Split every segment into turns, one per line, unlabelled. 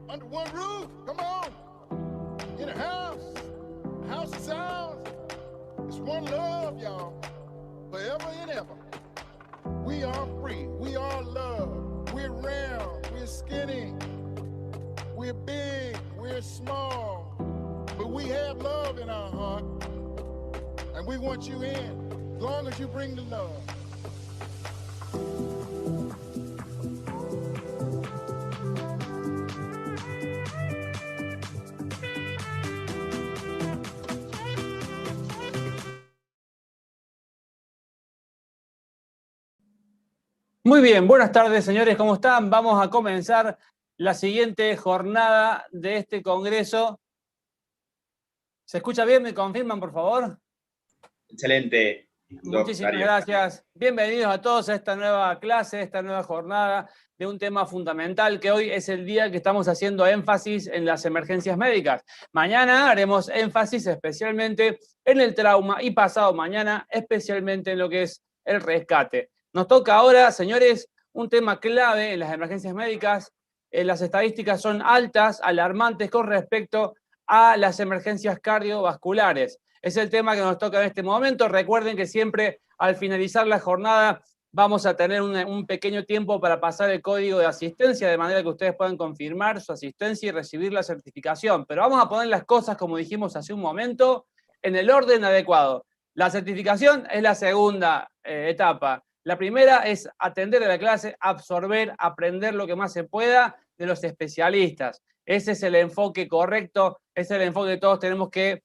under one roof. Come on. In a house of sounds. It's one love, y'all. Forever and ever. We are free. We are love. We're round. We're skinny. We're big. We're small. But we have love in our heart. And we want you in, as long as you bring the love.
Muy bien, buenas tardes, señores, ¿cómo están? Vamos a comenzar la siguiente jornada de este congreso. ¿Se escucha bien? ¿Me confirman, por favor?
Excelente.
Muchísimas gracias. Bienvenidos a todos a esta nueva clase, esta nueva jornada de un tema fundamental que hoy es el día que estamos haciendo énfasis en las emergencias médicas. Mañana haremos énfasis especialmente en el trauma y pasado mañana especialmente en lo que es el rescate. Nos toca ahora, señores, un tema clave en las emergencias médicas. Las estadísticas son altas, alarmantes con respecto a las emergencias cardiovasculares. Es el tema que nos toca en este momento. Recuerden que siempre al finalizar la jornada vamos a tener un pequeño tiempo para pasar el código de asistencia, de manera que ustedes puedan confirmar su asistencia y recibir la certificación. Pero vamos a poner las cosas, como dijimos hace un momento, en el orden adecuado. La certificación es la segunda etapa. La primera es atender a la clase, absorber, aprender lo que más se pueda de los especialistas. Ese es el enfoque correcto, ese es el enfoque que todos tenemos que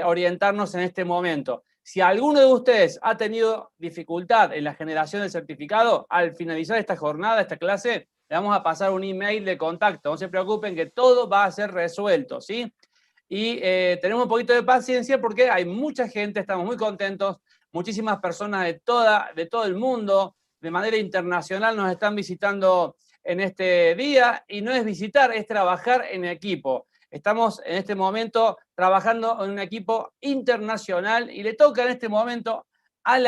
orientarnos en este momento. Si alguno de ustedes ha tenido dificultad en la generación del certificado, al finalizar esta jornada, esta clase, le vamos a pasar un email de contacto. No se preocupen que todo va a ser resuelto, ¿sí? Y tenemos un poquito de paciencia porque hay mucha gente, estamos muy contentos, muchísimas personas de todo el mundo, de manera internacional, nos están visitando en este día, y no es visitar, es trabajar en equipo. Estamos en este momento trabajando en un equipo internacional y le toca en este momento en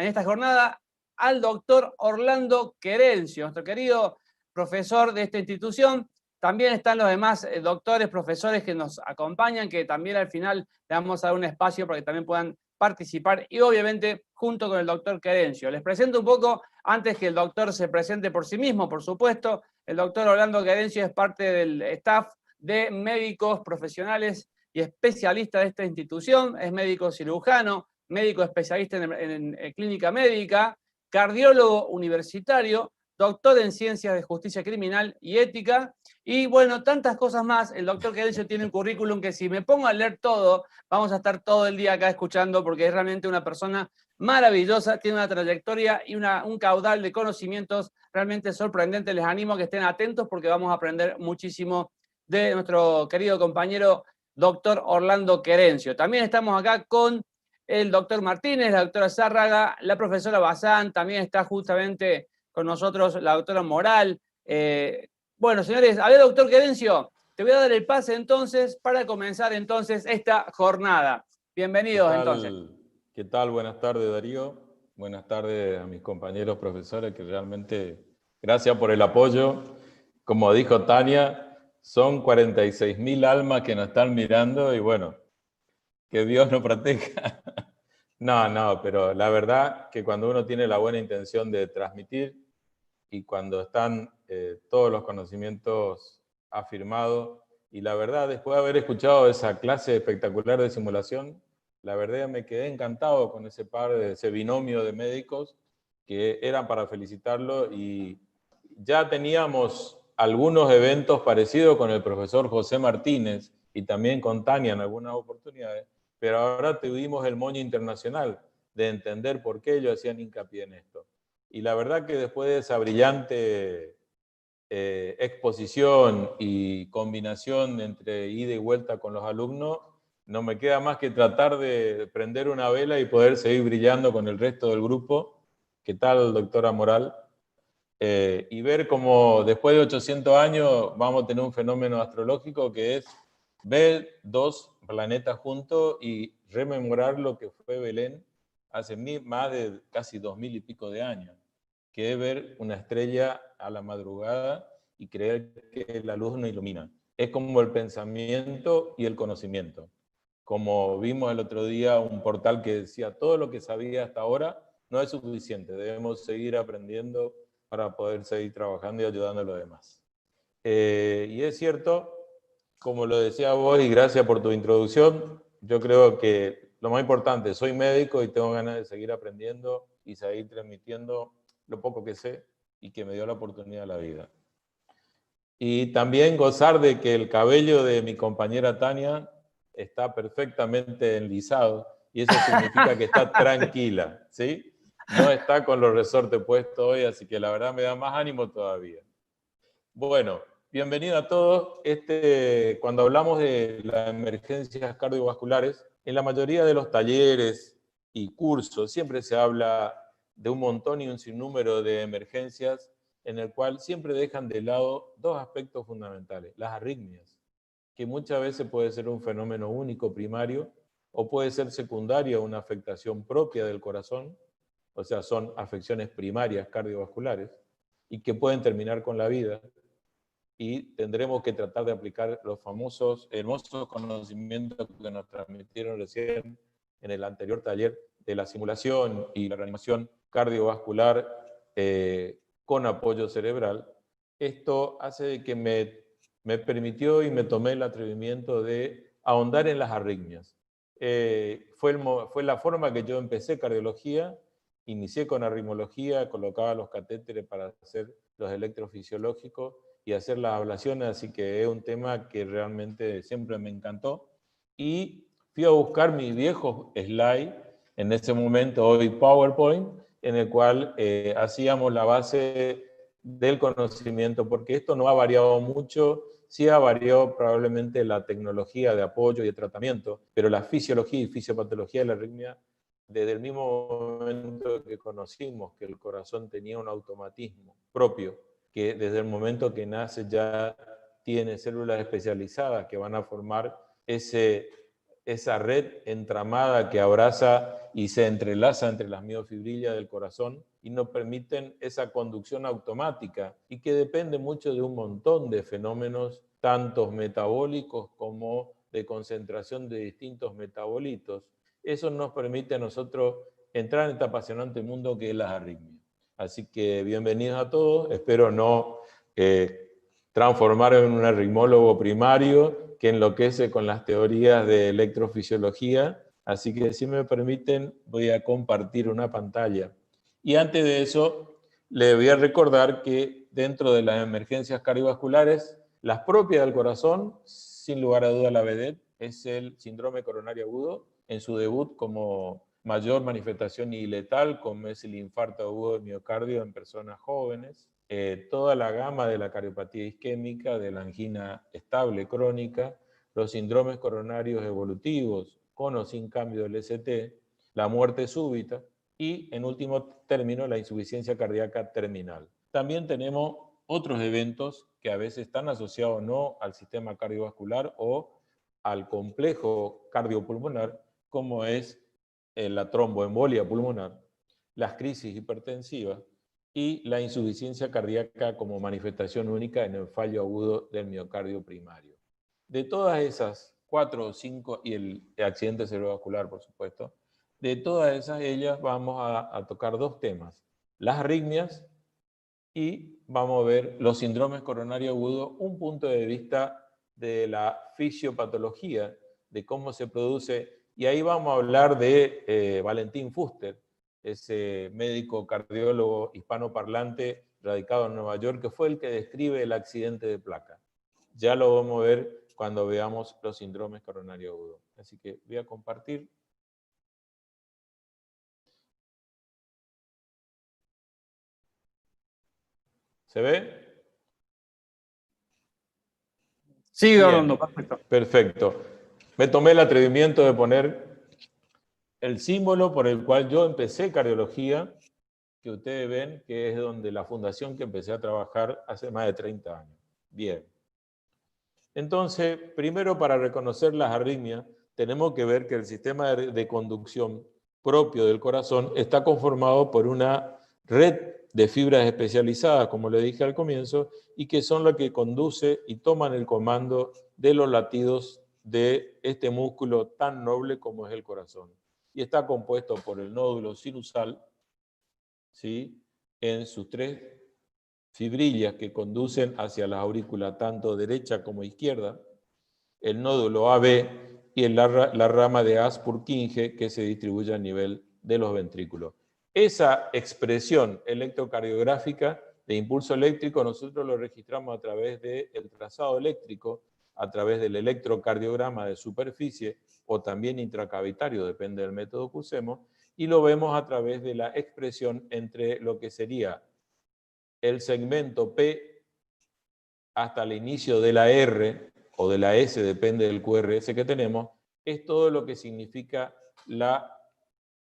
esta jornada al doctor Orlando Querencio, nuestro querido profesor de esta institución. También están los demás doctores, profesores que nos acompañan, que también al final le vamos a dar un espacio para que también puedan participar y obviamente junto con el doctor Querencio. Les presento un poco, antes que el doctor se presente por sí mismo, por supuesto, el doctor Orlando Querencio es parte del staff de médicos profesionales y especialistas de esta institución. Es médico cirujano, médico especialista en clínica médica, cardiólogo universitario, doctor en ciencias de justicia criminal y ética, y bueno, tantas cosas más. El doctor Querencio tiene un currículum que si me pongo a leer todo, vamos a estar todo el día acá escuchando, porque es realmente una persona maravillosa, tiene una trayectoria y un caudal de conocimientos realmente sorprendente. Les animo a que estén atentos porque vamos a aprender muchísimo de nuestro querido compañero doctor Orlando Querencio. También estamos acá con el doctor Martínez, la doctora Zárraga, la profesora Bazán, también está justamente con nosotros la doctora Moral. Bueno, señores, a ver, doctor Querencio, te voy a dar el pase entonces para comenzar entonces esta jornada. Bienvenidos entonces.
¿Qué tal? Buenas tardes, Darío. Buenas tardes a mis compañeros profesores, que realmente gracias por el apoyo. Como dijo Tania, son 46.000 almas que nos están mirando y bueno, que Dios nos proteja. No, pero la verdad que cuando uno tiene la buena intención de transmitir y cuando están todos los conocimientos afirmados, y la verdad, después de haber escuchado esa clase espectacular de simulación, la verdad me quedé encantado con ese binomio de médicos que eran para felicitarlo, y ya teníamos algunos eventos parecidos con el profesor José Martínez y también con Tania en algunas oportunidades, pero ahora tuvimos el moño internacional de entender por qué ellos hacían hincapié en esto. Y la verdad que después de esa brillante exposición y combinación entre ida y vuelta con los alumnos, no me queda más que tratar de prender una vela y poder seguir brillando con el resto del grupo. ¿Qué tal, doctora Moral? Y ver cómo después de 800 años vamos a tener un fenómeno astrológico que es ver dos planetas juntos y rememorar lo que fue Belén hace más de casi 2000 y pico de años, que es ver una estrella a la madrugada y creer que la luz nos ilumina. Es como el pensamiento y el conocimiento. Como vimos el otro día, un portal que decía, todo lo que sabía hasta ahora no es suficiente, debemos seguir aprendiendo para poder seguir trabajando y ayudando a los demás. Y es cierto, como lo decía vos, y gracias por tu introducción, yo creo que lo más importante, soy médico y tengo ganas de seguir aprendiendo y seguir transmitiendo lo poco que sé y que me dio la oportunidad de la vida. Y también gozar de que el cabello de mi compañera Tania está perfectamente enlisado y eso significa que está tranquila, ¿sí? No está con los resortes puestos hoy, así que la verdad me da más ánimo todavía. Bueno, bienvenido a todos. Cuando hablamos de las emergencias cardiovasculares, en la mayoría de los talleres y cursos siempre se habla de un montón y un sinnúmero de emergencias en el cual siempre dejan de lado dos aspectos fundamentales, las arritmias, que muchas veces puede ser un fenómeno único primario o puede ser secundaria a una afectación propia del corazón, o sea, son afecciones primarias cardiovasculares y que pueden terminar con la vida. Y tendremos que tratar de aplicar los famosos, hermosos conocimientos que nos transmitieron recién en el anterior taller de la simulación y la reanimación cardiovascular con apoyo cerebral. Esto hace que me permitió y me tomé el atrevimiento de ahondar en las arritmias. Fue la forma que yo empecé cardiología, inicié con arritmología, colocaba los catéteres para hacer los electrofisiológicos y hacer las ablaciones, así que es un tema que realmente siempre me encantó. Y fui a buscar mis viejos slides, en ese momento hoy PowerPoint, en el cual hacíamos la base del conocimiento, porque esto no ha variado mucho, sí ha variado probablemente la tecnología de apoyo y de tratamiento, pero la fisiología y fisiopatología de la arritmia, desde el mismo momento que conocimos que el corazón tenía un automatismo propio, que desde el momento que nace ya tiene células especializadas que van a formar esa red entramada que abraza y se entrelaza entre las miofibrillas del corazón y nos permiten esa conducción automática y que depende mucho de un montón de fenómenos, tanto metabólicos como de concentración de distintos metabolitos. Eso nos permite a nosotros entrar en este apasionante mundo que es las arritmias. Así que bienvenidos a todos. Espero no transformar en un arritmólogo primario que enloquece con las teorías de electrofisiología. Así que si me permiten, voy a compartir una pantalla. Y antes de eso, les voy a recordar que dentro de las emergencias cardiovasculares, las propias del corazón, sin lugar a duda la vedette, es el síndrome coronario agudo, en su debut como mayor manifestación y letal, como es el infarto agudo del miocardio en personas jóvenes, toda la gama de la cardiopatía isquémica, de la angina estable crónica, los síndromes coronarios evolutivos, con o sin cambio del ST, la muerte súbita y, en último término, la insuficiencia cardíaca terminal. También tenemos otros eventos que a veces están asociados no al sistema cardiovascular o al complejo cardiopulmonar, como es la tromboembolia pulmonar, las crisis hipertensivas y la insuficiencia cardíaca como manifestación única en el fallo agudo del miocardio primario. De todas esas 4 o 5, y el accidente cerebrovascular, por supuesto, de todas ellas vamos a tocar dos temas: las arritmias y vamos a ver los síndromes coronarios agudos, un punto de vista de la fisiopatología, de cómo se produce. Y ahí vamos a hablar de Valentín Fuster, ese médico cardiólogo hispanoparlante radicado en Nueva York, que fue el que describe el accidente de placa. Ya lo vamos a ver cuando veamos los síndromes coronarios agudos. Así que voy a compartir. ¿Se ve?
Sigue hablando, perfecto.
Perfecto. Me tomé el atrevimiento de poner el símbolo por el cual yo empecé cardiología, que ustedes ven que es donde la fundación que empecé a trabajar hace más de 30 años. Bien. Entonces, primero, para reconocer las arritmias, tenemos que ver que el sistema de conducción propio del corazón está conformado por una red de fibras especializadas, como le dije al comienzo, y que son las que conducen y toman el comando de los latidos de este músculo tan noble como es el corazón. Y está compuesto por el nódulo sinusal, ¿sí?, en sus 3 fibrillas que conducen hacia la aurícula, tanto derecha como izquierda, el nódulo AB y la rama de As-Purkinje que se distribuye a nivel de los ventrículos. Esa expresión electrocardiográfica de impulso eléctrico nosotros lo registramos a través del trazado eléctrico, a través del electrocardiograma de superficie o también intracavitario, depende del método que usemos, y lo vemos a través de la expresión entre lo que sería el segmento P hasta el inicio de la R o de la S, depende del QRS que tenemos, es todo lo que significa la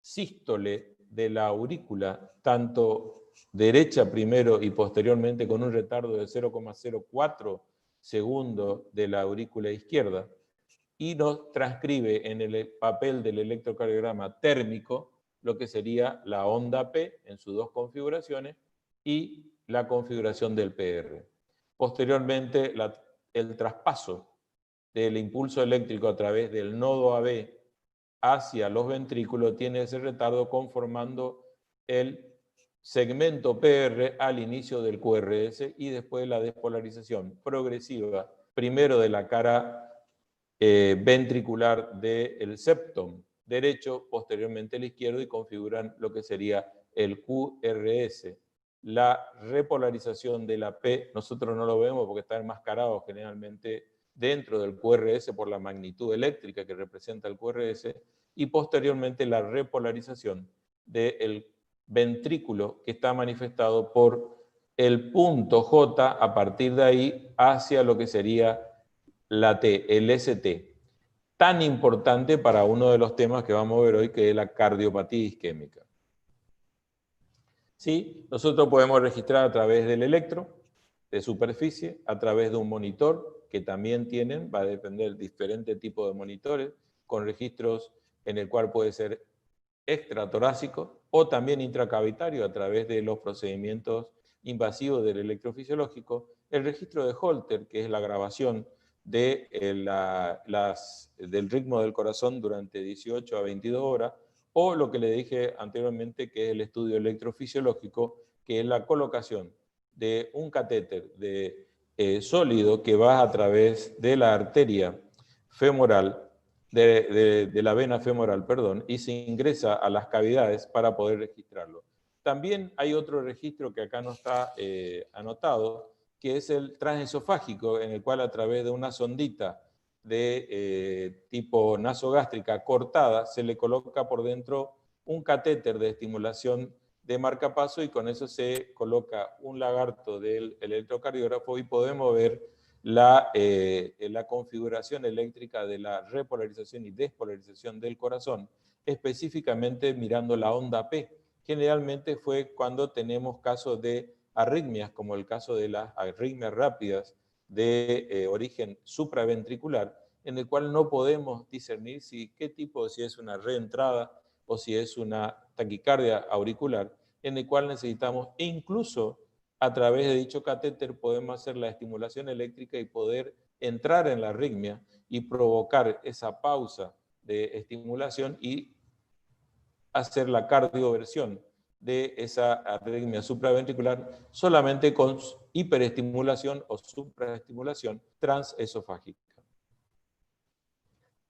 sístole de la aurícula, tanto derecha primero y posteriormente con un retardo de 0,04 segundos de la aurícula izquierda, y nos transcribe en el papel del electrocardiograma térmico lo que sería la onda P en sus 2 configuraciones y la configuración del PR. Posteriormente, el traspaso del impulso eléctrico a través del nodo AB hacia los ventrículos tiene ese retardo conformando el segmento PR al inicio del QRS y después la despolarización progresiva, primero de la cara ventricular del septum derecho, posteriormente el izquierdo, y configuran lo que sería el QRS. La repolarización de la P, nosotros no lo vemos porque está enmascarado generalmente dentro del QRS por la magnitud eléctrica que representa el QRS, y posteriormente la repolarización del ventrículo que está manifestado por el punto J a partir de ahí hacia lo que sería la T, el ST, tan importante para uno de los temas que vamos a ver hoy, que es la cardiopatía isquémica. ¿Sí? Nosotros podemos registrar a través del electro, de superficie, a través de un monitor, que también tienen, va a depender de diferentes tipos de monitores, con registros en el cual puede ser extratorácico o también intracavitario a través de los procedimientos invasivos del electrofisiológico, el registro de Holter, que es la grabación de del ritmo del corazón durante 18 a 22 horas, o lo que le dije anteriormente, que es el estudio electrofisiológico, que es la colocación de un catéter de sólido que va a través de la arteria femoral, de la vena femoral, perdón, y se ingresa a las cavidades para poder registrarlo. También hay otro registro que acá no está anotado, que es el transesofágico, en el cual a través de una sondita de tipo nasogástrica cortada, se le coloca por dentro un catéter de estimulación de marcapaso y con eso se coloca un lagarto del electrocardiógrafo y podemos ver la configuración eléctrica de la repolarización y despolarización del corazón, específicamente mirando la onda P. Generalmente fue cuando tenemos casos de arritmias, como el caso de las arritmias rápidas de origen supraventricular, en el cual no podemos discernir si es una reentrada o si es una taquicardia auricular, en el cual necesitamos, incluso a través de dicho catéter, podemos hacer la estimulación eléctrica y poder entrar en la arritmia y provocar esa pausa de estimulación y hacer la cardioversión de esa arritmia supraventricular solamente con hiperestimulación o supraestimulación transesofágica.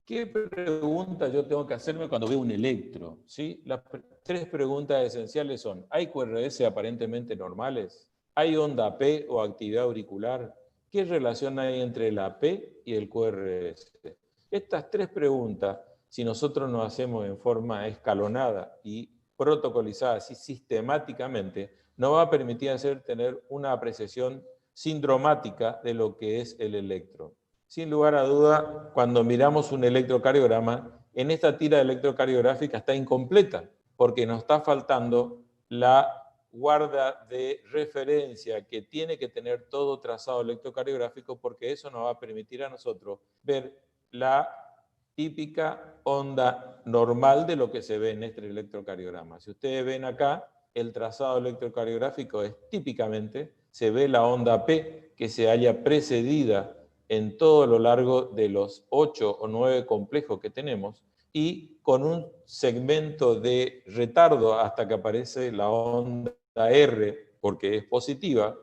¿Qué pregunta yo tengo que hacerme cuando veo un electro? ¿Sí? Las 3 preguntas esenciales son: ¿hay QRS aparentemente normales? ¿Hay onda P o actividad auricular? ¿Qué relación hay entre la P y el QRS? Estas 3 preguntas, si nosotros nos hacemos en forma escalonada y protocolizada, así sistemáticamente, nos va a permitir tener una apreciación sindromática de lo que es el electro. Sin lugar a duda, cuando miramos un electrocardiograma, en esta tira electrocardiográfica está incompleta, porque nos está faltando la guarda de referencia que tiene que tener todo trazado electrocardiográfico, porque eso nos va a permitir a nosotros ver la típica onda normal de lo que se ve en este electrocardiograma. Si ustedes ven acá, el trazado electrocardiográfico es típicamente, se ve la onda P que se halla precedida en todo lo largo de los 8 o 9 complejos que tenemos y con un segmento de retardo hasta que aparece la onda R, porque es positiva,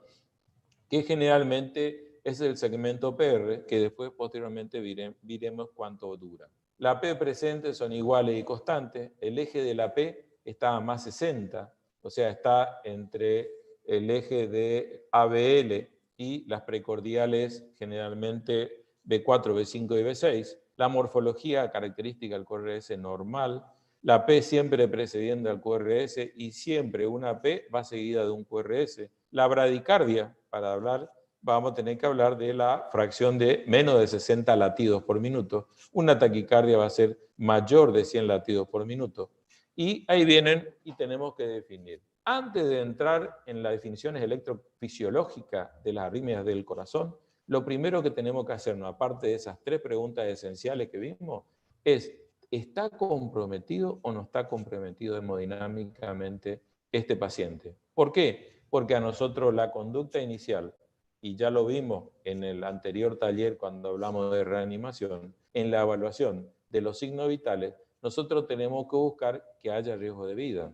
que generalmente es el segmento PR, que después posteriormente veremos cuánto dura. La P presente son iguales y constantes, el eje de la P está a más 60, o sea, está entre el eje de ABL y las precordiales generalmente B4, B5 y B6. La morfología característica del QRS normal, la P siempre precediendo al QRS y siempre una P va seguida de un QRS. La bradicardia, para hablar, vamos a tener que hablar de la fracción de menos de 60 latidos por minuto. Una taquicardia va a ser mayor de 100 latidos por minuto. Y ahí vienen y tenemos que definir. Antes de entrar en las definiciones electrofisiológicas de las arritmias del corazón, lo primero que tenemos que hacernos, aparte de esas 3 preguntas esenciales que vimos, es: ¿está comprometido o no está comprometido hemodinámicamente este paciente? ¿Por qué? Porque a nosotros la conducta inicial, y ya lo vimos en el anterior taller cuando hablamos de reanimación, en la evaluación de los signos vitales, nosotros tenemos que buscar que haya riesgo de vida.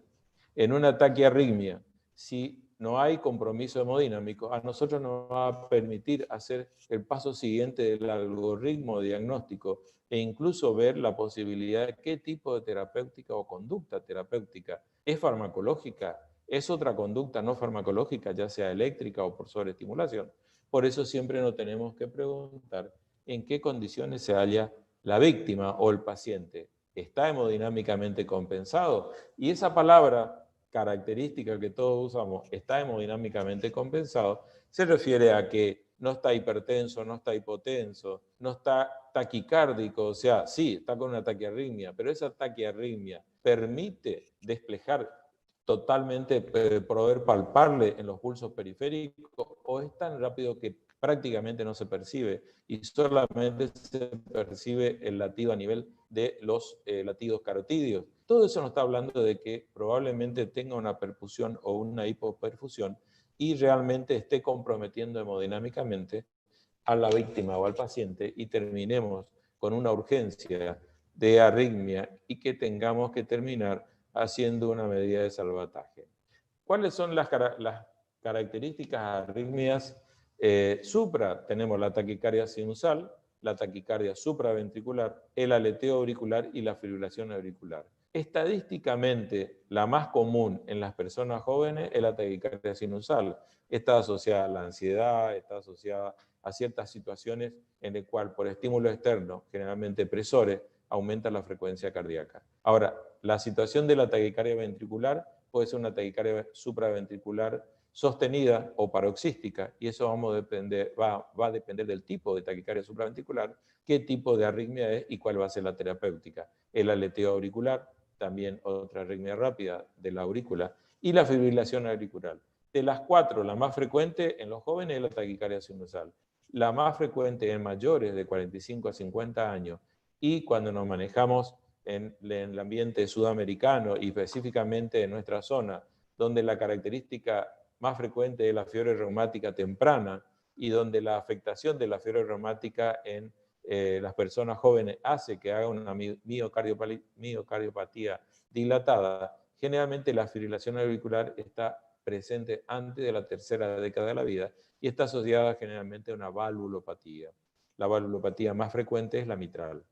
En una taquiarritmia, si no hay compromiso hemodinámico, a nosotros nos va a permitir hacer el paso siguiente del algoritmo diagnóstico e incluso ver la posibilidad de qué tipo de terapéutica o conducta terapéutica es farmacológica, es otra conducta no farmacológica, ya sea eléctrica o por sobreestimulación. Por eso siempre nos tenemos que preguntar en qué condiciones se halla la víctima o el paciente. ¿Está hemodinámicamente compensado? Y esa palabra característica que todos usamos, está hemodinámicamente compensado, se refiere a que no está hipertenso, no está hipotenso, no está taquicárdico, o sea, sí, está con una taquiarritmia, pero esa taquiarritmia permite desplejar totalmente, poder palparle en los pulsos periféricos, o es tan rápido que prácticamente no se percibe y solamente se percibe el latido a nivel de los latidos carotídeos. Todo eso nos está hablando de que probablemente tenga una perfusión o una hipoperfusión y realmente esté comprometiendo hemodinámicamente a la víctima o al paciente y terminemos con una urgencia de arritmia y que tengamos que terminar haciendo una medida de salvataje. ¿Cuáles son las características de arritmias supra? Tenemos la taquicardia sinusal, la taquicardia supraventricular, el aleteo auricular y la fibrilación auricular. Estadísticamente, la más común en las personas jóvenes es la taquicardia sinusal. Está asociada a la ansiedad, está asociada a ciertas situaciones en las cuales por estímulo externo, generalmente presores, aumenta la frecuencia cardíaca. Ahora, la situación de la taquicardia ventricular puede ser una taquicardia supraventricular sostenida o paroxística, y eso va a depender del tipo de taquicardia supraventricular, qué tipo de arritmia es y cuál va a ser la terapéutica. El aleteo auricular, también otra arritmia rápida de la aurícula, y la fibrilación auricular. De las 4, la más frecuente en los jóvenes es la taquicardia sinusal. La más frecuente en mayores de 45 a 50 años, y cuando nos manejamos en el ambiente sudamericano y específicamente en nuestra zona, donde la característica más frecuente es la fiebre reumática temprana y donde la afectación de la fiebre reumática en las personas jóvenes hace que haga una miocardiopatía dilatada, generalmente la fibrilación auricular está presente antes de la tercera década de la vida y está asociada generalmente a una valvulopatía. La valvulopatía más frecuente es la mitral.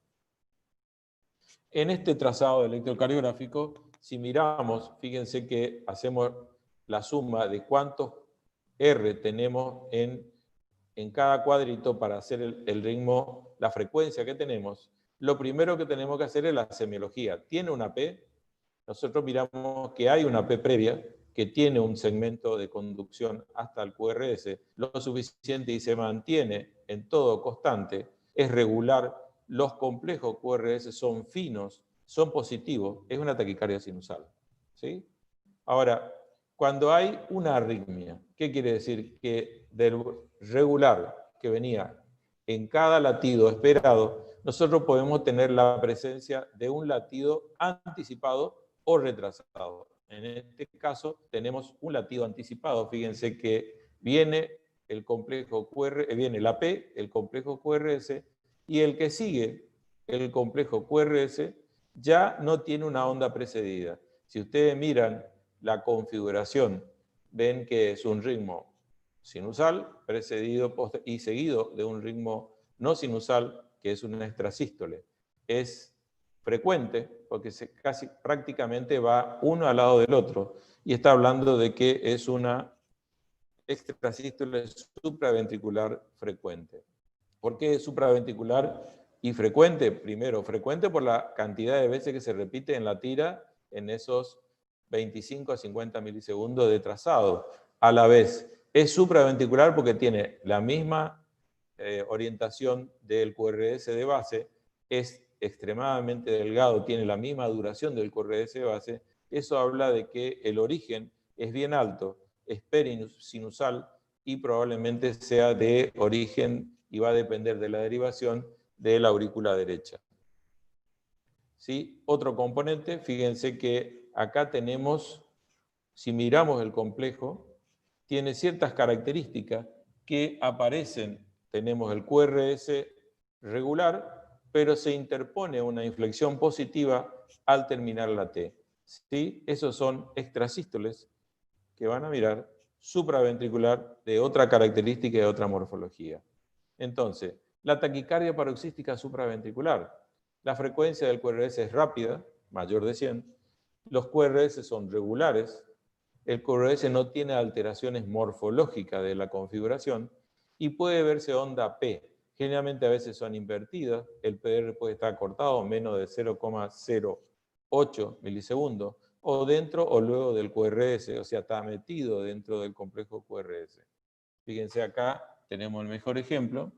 En este trazado electrocardiográfico, si miramos, fíjense que hacemos la suma de cuántos R tenemos en cada cuadrito para hacer el ritmo, la frecuencia que tenemos. Lo primero que tenemos que hacer es la semiología. ¿Tiene una P? Nosotros miramos que hay una P previa que tiene un segmento de conducción hasta el QRS, lo suficiente y se mantiene en todo constante, es regular. Los complejos QRS son finos, son positivos, es una taquicardia sinusal. ¿Sí? Ahora, cuando hay una arritmia, ¿qué quiere decir? Que del regular que venía en cada latido esperado, nosotros podemos tener la presencia de un latido anticipado o retrasado. En este caso tenemos un latido anticipado. Fíjense que viene el complejo viene la P, el complejo QRS, y el que sigue, el complejo QRS, ya no tiene una onda precedida. Si ustedes miran la configuración, ven que es un ritmo sinusal precedido y seguido de un ritmo no sinusal, que es una extrasístole. Es frecuente porque casi prácticamente va uno al lado del otro, y está hablando de que es una extrasístole supraventricular frecuente. ¿Por qué es supraventricular y frecuente? Primero, frecuente por la cantidad de veces que se repite en la tira en esos 25 a 50 milisegundos de trazado. A la vez, es supraventricular porque tiene la misma orientación del QRS de base, es extremadamente delgado, tiene la misma duración del QRS de base. Eso habla de que el origen es bien alto, es perisinusal y probablemente sea de origen y va a depender de la derivación de la aurícula derecha. ¿Sí? Otro componente, fíjense que acá tenemos, si miramos el complejo, tiene ciertas características que aparecen. Tenemos el QRS regular, pero se interpone una inflexión positiva al terminar la T. ¿Sí? Esos son extrasístoles que van a mirar supraventricular de otra característica y de otra morfología. Entonces, la taquicardia paroxística supraventricular. La frecuencia del QRS es rápida, mayor de 100. Los QRS son regulares. El QRS no tiene alteraciones morfológicas de la configuración y puede verse onda P. Generalmente a veces son invertidas. El PR puede estar cortado menos de 0,08 milisegundos o dentro o luego del QRS, o sea, está metido dentro del complejo QRS. Fíjense acá, tenemos el mejor ejemplo,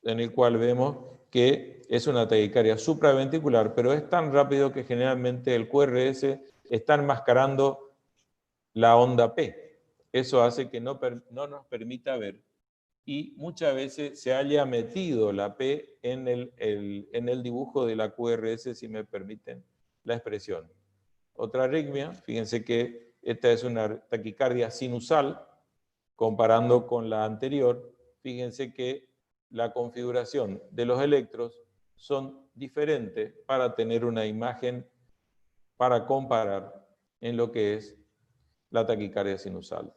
en el cual vemos que es una taquicardia supraventricular, pero es tan rápido que generalmente el QRS está enmascarando la onda P. Eso hace que no nos permita ver, y muchas veces se haya metido la P en el dibujo de la QRS, si me permiten la expresión. Otra arritmia, fíjense que esta es una taquicardia sinusal, comparando con la anterior, fíjense que la configuración de los electros son diferentes para tener una imagen para comparar en lo que es la taquicardia sinusal.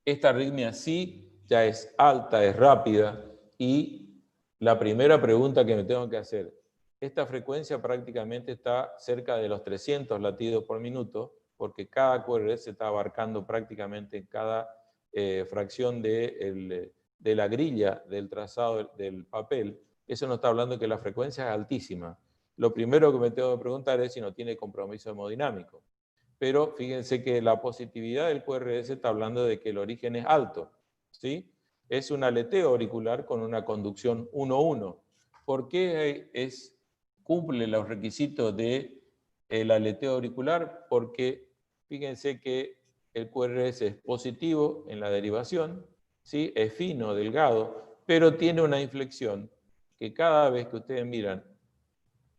Esta arritmia sí ya es alta, es rápida, y la primera pregunta que me tengo que hacer, esta frecuencia prácticamente está cerca de los 300 latidos por minuto, porque cada QRS está abarcando prácticamente cada fracción de la grilla del trazado del papel. Eso nos está hablando de que la frecuencia es altísima. Lo primero que me tengo que preguntar es si no tiene compromiso hemodinámico. Pero fíjense que la positividad del QRS está hablando de que el origen es alto, ¿sí? Es un aleteo auricular con una conducción 1-1. ¿Por qué cumple los requisitos del aleteo auricular? Porque fíjense que el QRS es positivo en la derivación, ¿sí? Es fino, delgado, pero tiene una inflexión que cada vez que ustedes miran,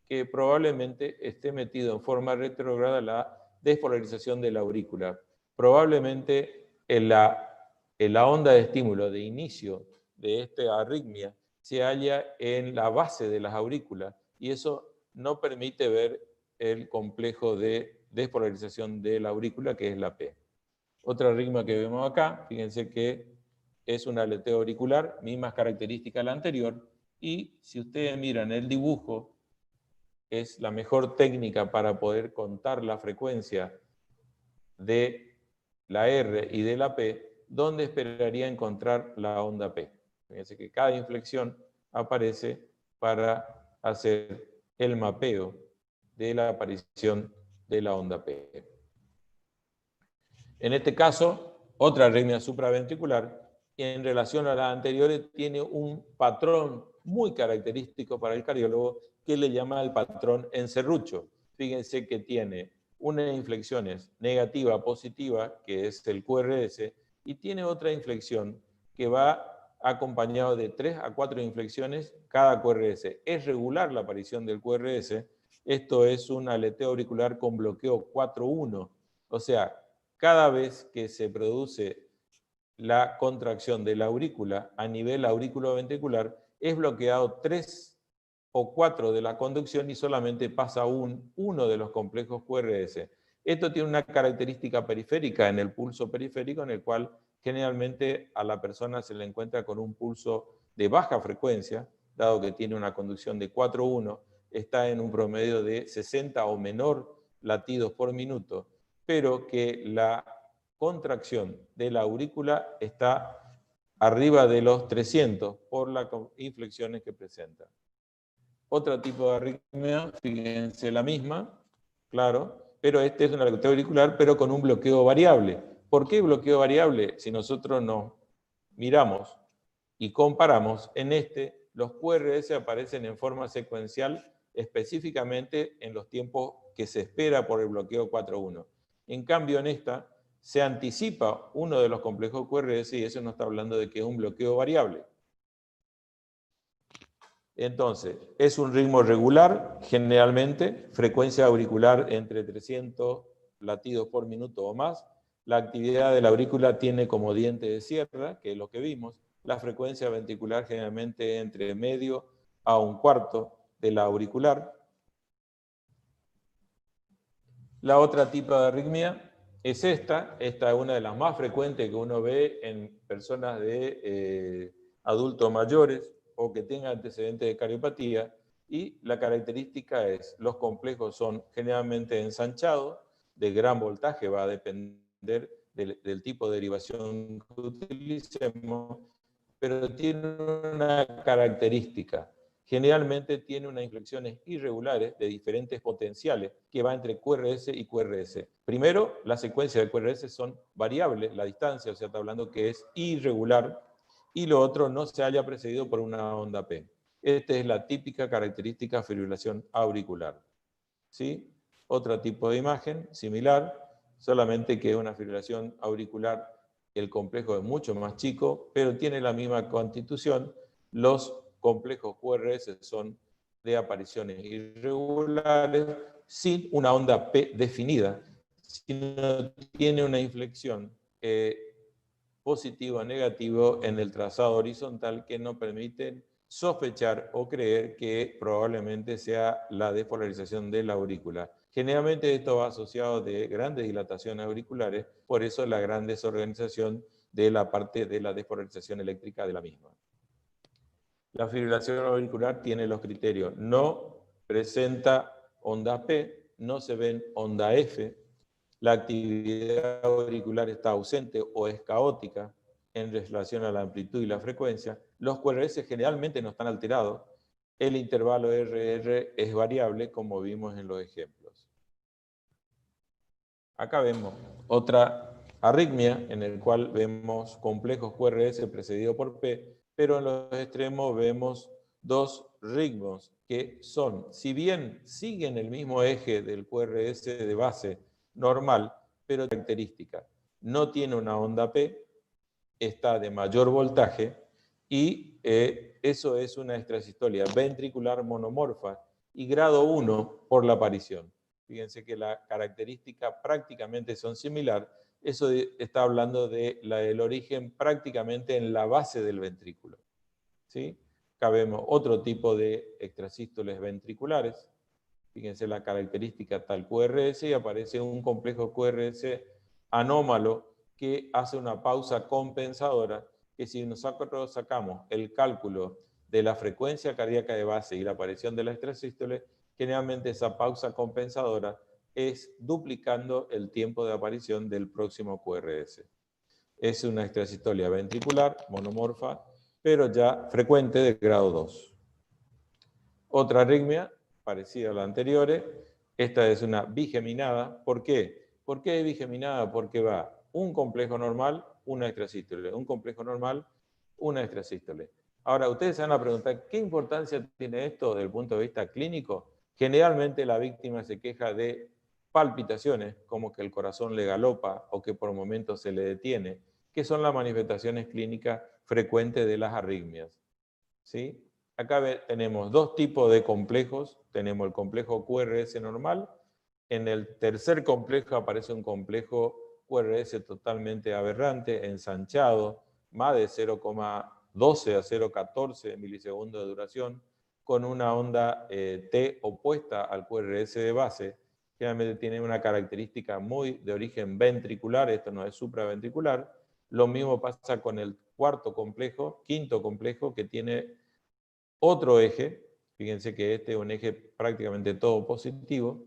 que probablemente esté metido en forma retrógrada la despolarización de la aurícula. Probablemente en la onda de estímulo de inicio de esta arritmia se halla en la base de las aurículas, y eso no permite ver el complejo de despolarización de la aurícula, que es la P. Otra arritmia que vemos acá, fíjense que es un aleteo auricular, mismas características a la anterior, y si ustedes miran el dibujo, es la mejor técnica para poder contar la frecuencia de la R y de la P, donde esperaría encontrar la onda P. Fíjense que cada inflexión aparece para hacer el mapeo de la aparición de la onda P. En este caso, otra arritmia supraventricular, en relación a las anteriores, tiene un patrón muy característico para el cardiólogo, que le llama el patrón en serrucho. Fíjense que tiene unas inflexiones negativa, positiva, que es el QRS, y tiene otra inflexión que va acompañado de 3 a 4 inflexiones cada QRS. Es regular la aparición del QRS, Esto es un aleteo auricular con bloqueo 4-1. O sea, cada vez que se produce la contracción de la aurícula a nivel auriculoventricular, es bloqueado 3 o 4 de la conducción y solamente pasa uno de los complejos QRS. Esto tiene una característica periférica en el pulso periférico, en el cual generalmente a la persona se le encuentra con un pulso de baja frecuencia, dado que tiene una conducción de 4-1, está en un promedio de 60 o menor latidos por minuto, pero que la contracción de la aurícula está arriba de los 300 por las inflexiones que presenta. Otro tipo de arritmia, fíjense la misma, claro, pero este es un aleteo auricular, pero con un bloqueo variable. ¿Por qué bloqueo variable? Si nosotros nos miramos y comparamos, en este los QRS aparecen en forma secuencial específicamente en los tiempos que se espera por el bloqueo 4-1. En cambio, en esta se anticipa uno de los complejos QRS y eso nos está hablando de que es un bloqueo variable. Entonces, es un ritmo regular, generalmente, frecuencia auricular entre 300 latidos por minuto o más. La actividad de la aurícula tiene como diente de sierra, que es lo que vimos. La frecuencia ventricular generalmente entre medio a un cuarto de la auricular. La otra tipo de arritmia es esta. Esta es una de las más frecuentes que uno ve en personas de adultos mayores o que tengan antecedentes de cardiopatía, y la característica es, los complejos son generalmente ensanchados, de gran voltaje, va a depender del tipo de derivación que utilicemos, pero tiene una característica. Generalmente tiene unas inflexiones irregulares de diferentes potenciales que va entre QRS y QRS. Primero, la secuencia de QRS son variables, la distancia, o sea, está hablando que es irregular, y lo otro no se haya precedido por una onda P. Esta es la típica característica fibrilación auricular. ¿Sí? Otro tipo de imagen similar, solamente que es una fibrilación auricular, el complejo es mucho más chico, pero tiene la misma constitución. Los complejos QRS son de apariciones irregulares, sin una onda P definida, sino tiene una inflexión positivo o negativo en el trazado horizontal que nos permiten sospechar o creer que probablemente sea la despolarización de la aurícula. Generalmente esto va asociado de grandes dilataciones auriculares, por eso la gran desorganización de la parte de la despolarización eléctrica de la misma. La fibrilación auricular tiene los criterios: no presenta onda P, no se ven onda F, la actividad auricular está ausente o es caótica en relación a la amplitud y la frecuencia. Los QRS generalmente no están alterados. El intervalo RR es variable, como vimos en los ejemplos. Acá vemos otra arritmia en el cual vemos complejos QRS precedido por P, pero en los extremos vemos dos ritmos que son, si bien siguen el mismo eje del QRS de base normal, pero característica. No tiene una onda P, está de mayor voltaje y eso es una extrasistolia ventricular monomorfa y grado 1 por la aparición. Fíjense que la característica prácticamente son similar. Eso está hablando del origen prácticamente en la base del ventrículo. ¿Sí? Acá vemos otro tipo de extrasístoles ventriculares. Fíjense la característica tal QRS y aparece un complejo QRS anómalo que hace una pausa compensadora, que si nosotros sacamos el cálculo de la frecuencia cardíaca de base y la aparición de la extrasístole, generalmente esa pausa compensadora es duplicando el tiempo de aparición del próximo QRS. Es una extrasistolia ventricular monomorfa, pero ya frecuente de grado 2. Otra arritmia parecida a la anterior, esta es una bigeminada. ¿Por qué? ¿Por qué es bigeminada? Porque va un complejo normal, una extrasístole, un complejo normal, una extrasístole. Ahora, ustedes se van a preguntar, ¿qué importancia tiene esto desde el punto de vista clínico? Generalmente la víctima se queja de palpitaciones, como que el corazón le galopa o que por momentos se le detiene, que son las manifestaciones clínicas frecuentes de las arritmias. ¿Sí? acá tenemos dos tipos de complejos. Tenemos el complejo QRS normal. En el tercer complejo aparece un complejo QRS totalmente aberrante, ensanchado, más de 0,12 a 0,14 milisegundos de duración, con una onda T opuesta al QRS de base. Generalmente tiene una característica muy de origen ventricular, esto no es supraventricular. Lo mismo pasa con el quinto complejo, que tiene otro eje. Fíjense que este es un eje prácticamente todo positivo.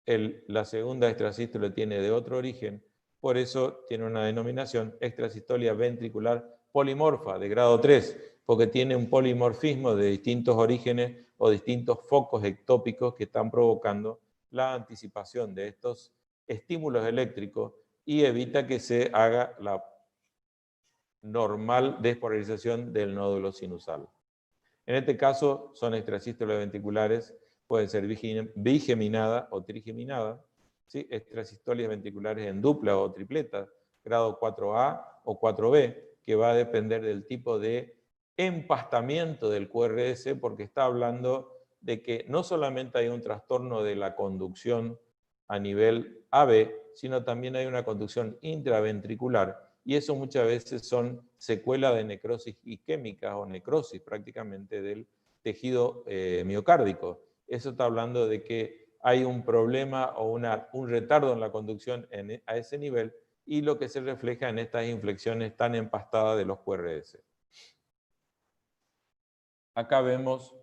La segunda extrasístole tiene de otro origen, por eso tiene una denominación extrasistolia ventricular polimorfa de grado 3, porque tiene un polimorfismo de distintos orígenes o distintos focos ectópicos que están provocando la anticipación de estos estímulos eléctricos y evita que se haga la normal despolarización del nódulo sinusal. En este caso son extrasístoles ventriculares, pueden ser bigeminadas o trigeminadas, ¿sí? Extrasistolias ventriculares en dupla o tripleta, grado 4A o 4B, que va a depender del tipo de empastamiento del QRS, porque está hablando de que no solamente hay un trastorno de la conducción a nivel AB, sino también hay una conducción intraventricular, y eso muchas veces son secuelas de necrosis isquémica o necrosis prácticamente del tejido miocárdico. Eso está hablando de que hay un problema o un retardo en la conducción a ese nivel, y lo que se refleja en estas inflexiones tan empastadas de los QRS. Acá vemos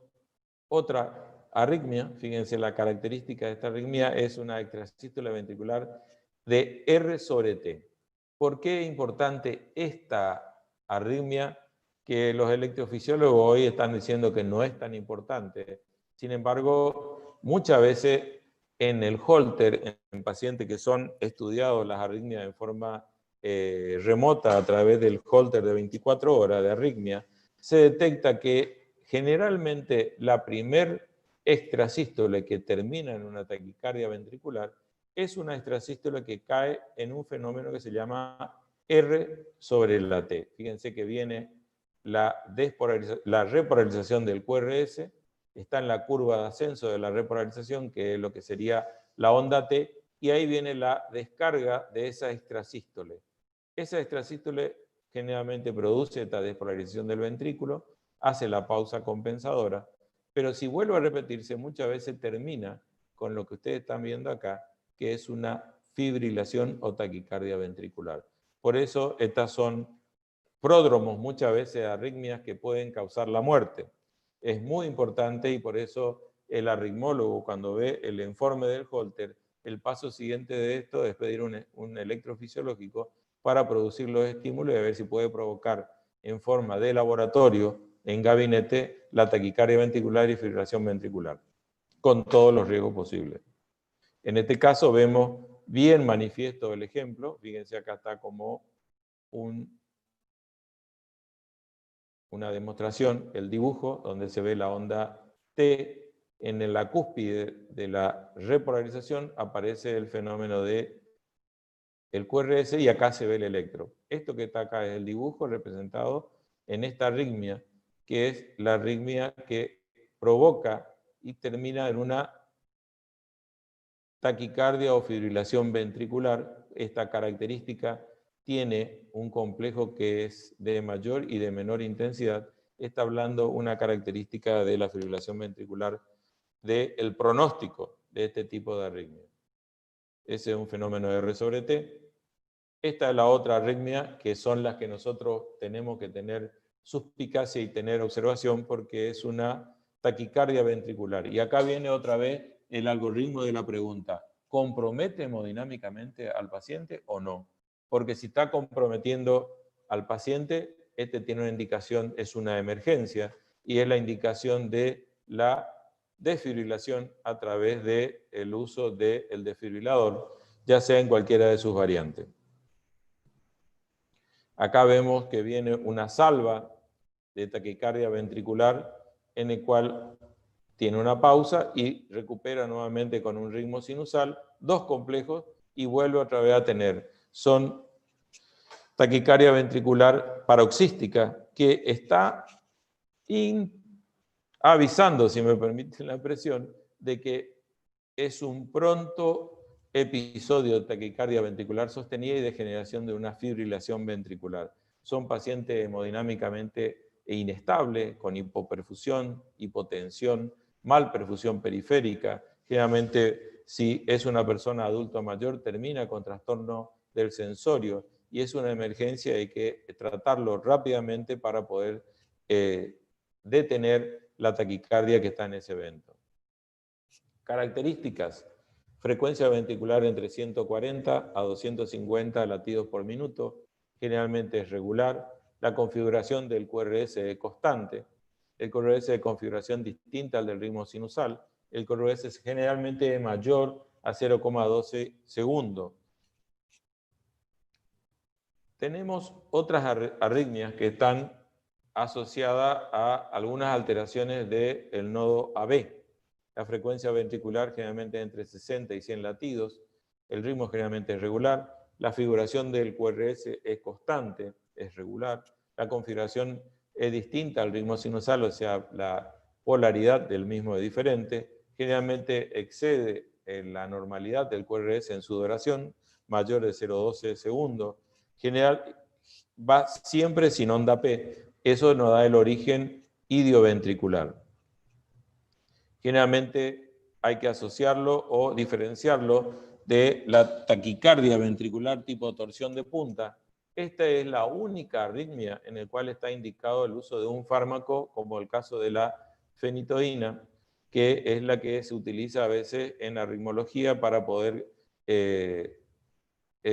otra arritmia. Fíjense, la característica de esta arritmia es una extrasístole ventricular de R sobre T. ¿Por qué es importante esta arritmia? Que los electrofisiólogos hoy están diciendo que no es tan importante. Sin embargo, muchas veces en el Holter, en pacientes que son estudiados las arritmias en forma remota a través del Holter de 24 horas de arritmia, se detecta que generalmente la primer extrasístole que termina en una taquicardia ventricular es una extrasístole que cae en un fenómeno que se llama R sobre la T. Fíjense que viene la repolarización del QRS, está en la curva de ascenso de la repolarización, que es lo que sería la onda T, y ahí viene la descarga de esa extrasístole. Esa extrasístole generalmente produce esta despolarización del ventrículo, hace la pausa compensadora, pero si vuelve a repetirse, muchas veces termina con lo que ustedes están viendo acá, que es una fibrilación o taquicardia ventricular. Por eso estas son pródromos muchas veces, arritmias que pueden causar la muerte. Es muy importante, y por eso el arritmólogo, cuando ve el informe del Holter, el paso siguiente de esto es pedir un electrofisiológico para producir los estímulos y a ver si puede provocar en forma de laboratorio, en gabinete, la taquicardia ventricular y fibrilación ventricular, con todos los riesgos posibles. En este caso vemos bien manifiesto el ejemplo. Fíjense, acá está como una demostración, el dibujo, donde se ve la onda T. En la cúspide de la repolarización aparece el fenómeno de el QRS y acá se ve el electro. Esto que está acá es el dibujo representado en esta arritmia, que es la arritmia que provoca y termina en una taquicardia o fibrilación ventricular. Esta característica tiene un complejo que es de mayor y de menor intensidad. Está hablando una característica de la fibrilación ventricular del pronóstico de este tipo de arritmia. Ese es un fenómeno de R sobre T. Esta es la otra arritmia, que son las que nosotros tenemos que tener suspicacia y tener observación, porque es una taquicardia ventricular. Y acá viene otra vez el algoritmo de la pregunta: ¿compromete hemodinámicamente al paciente o no? Porque si está comprometiendo al paciente, este tiene una indicación, es una emergencia, y es la indicación de la desfibrilación a través del uso del desfibrilador, ya sea en cualquiera de sus variantes. Acá vemos que viene una salva de taquicardia ventricular, en el cual tiene una pausa y recupera nuevamente con un ritmo sinusal, dos complejos, y vuelve otra vez a tener. Son taquicardia ventricular paroxística, que está avisando, si me permiten la expresión, de que es un pronto episodio de taquicardia ventricular sostenida y de generación de una fibrilación ventricular. Son pacientes hemodinámicamente inestables, con hipoperfusión, hipotensión, malperfusión periférica. Generalmente, si es una persona adulta mayor, termina con trastorno del sensorio y es una emergencia, hay que tratarlo rápidamente para poder detener la taquicardia que está en ese evento. Características: frecuencia ventricular entre 140 a 250 latidos por minuto, generalmente es regular. La configuración del QRS es constante. El QRS de configuración distinta al del ritmo sinusal. El QRS es generalmente mayor a 0,12 segundos. Tenemos otras arritmias que están asociadas a algunas alteraciones del nodo AB. La frecuencia ventricular generalmente entre 60 y 100 latidos. El ritmo generalmente es regular. La figuración del QRS es constante, es regular. La configuración es distinta al ritmo sinusal, o sea, la polaridad del mismo es diferente. Generalmente excede la normalidad del QRS en su duración, mayor de 0,12 segundos. General, va siempre sin onda P. Eso nos da el origen idioventricular. Generalmente hay que asociarlo o diferenciarlo de la taquicardia ventricular tipo torsión de punta. Esta es la única arritmia en la cual está indicado el uso de un fármaco, como el caso de la fenitoína, que es la que se utiliza a veces en arritmología para poder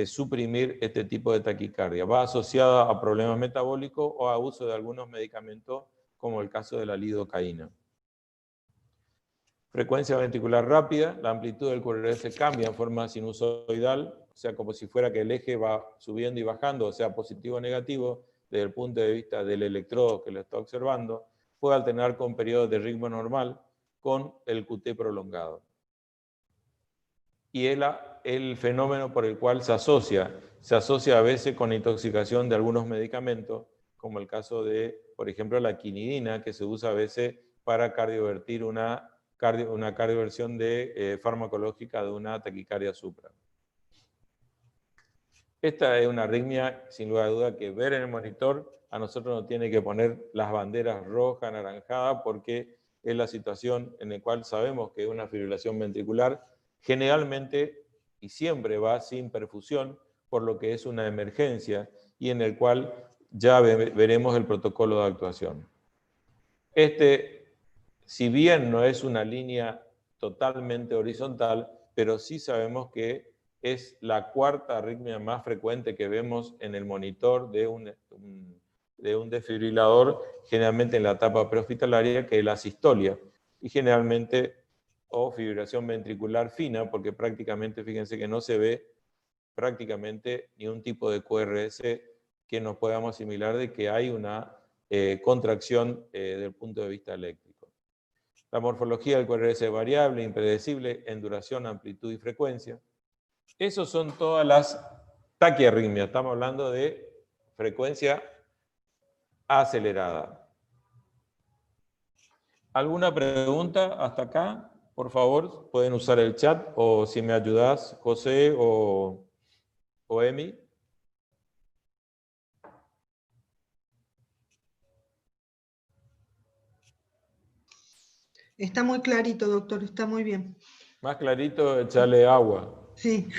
suprimir este tipo de taquicardia. Va asociada a problemas metabólicos o a uso de algunos medicamentos, como el caso de la lidocaína. Frecuencia ventricular rápida, la amplitud del QRS cambia en forma sinusoidal, o sea, como si fuera que el eje va subiendo y bajando, o sea, positivo o negativo, desde el punto de vista del electrodo que lo está observando, puede alternar con periodos de ritmo normal con el QT prolongado. Y el fenómeno por el cual se asocia a veces con intoxicación de algunos medicamentos, como el caso de, por ejemplo, la quinidina, que se usa a veces para cardiovertir una cardioversión de farmacológica de una taquicardia supra. Esta es una arritmia, sin lugar a duda, que ver en el monitor a nosotros nos tiene que poner las banderas rojas, anaranjadas, porque es la situación en la cual sabemos que es una fibrilación ventricular, generalmente y siempre va sin perfusión, por lo que es una emergencia y en el cual ya veremos el protocolo de actuación. Si bien no es una línea totalmente horizontal, pero sí sabemos que es la cuarta arritmia más frecuente que vemos en el monitor de un desfibrilador, generalmente en la etapa prehospitalaria, que es la sistolia, y generalmente o fibrilación ventricular fina, porque prácticamente, fíjense que no se ve prácticamente ni un tipo de QRS que nos podamos asimilar de que hay una contracción desde el punto de vista eléctrico. La morfología del QRS es variable, impredecible en duración, amplitud y frecuencia. Esos son todas las taquiarritmias. Estamos hablando de frecuencia acelerada. ¿Alguna pregunta hasta acá? Por favor, pueden usar el chat o si me ayudas, José o Emi.
Está muy clarito, doctor, está muy bien.
Más clarito, echarle agua.
Sí.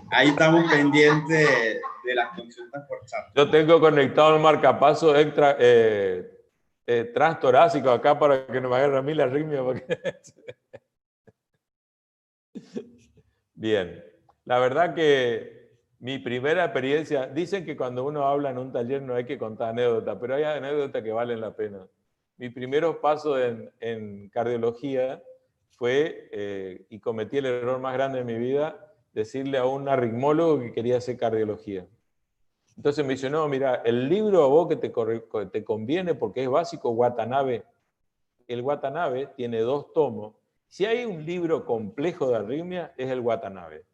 Ahí estamos pendientes de las consultas por chat.
Yo tengo conectado el marcapaso extra transtorácico acá para que no me agarre a mí la arritmia. Porque... Bien, la verdad que mi primera experiencia, dicen que cuando uno habla en un taller no hay que contar anécdotas, pero hay anécdotas que valen la pena. Mi primeros pasos en cardiología fue, y cometí el error más grande de mi vida, decirle a un arritmólogo que quería hacer cardiología. Entonces me dice, no, mira, el libro a vos que te conviene porque es básico, Watanabe. El Watanabe tiene 2 tomos. Si hay un libro complejo de arritmia, es el Watanabe.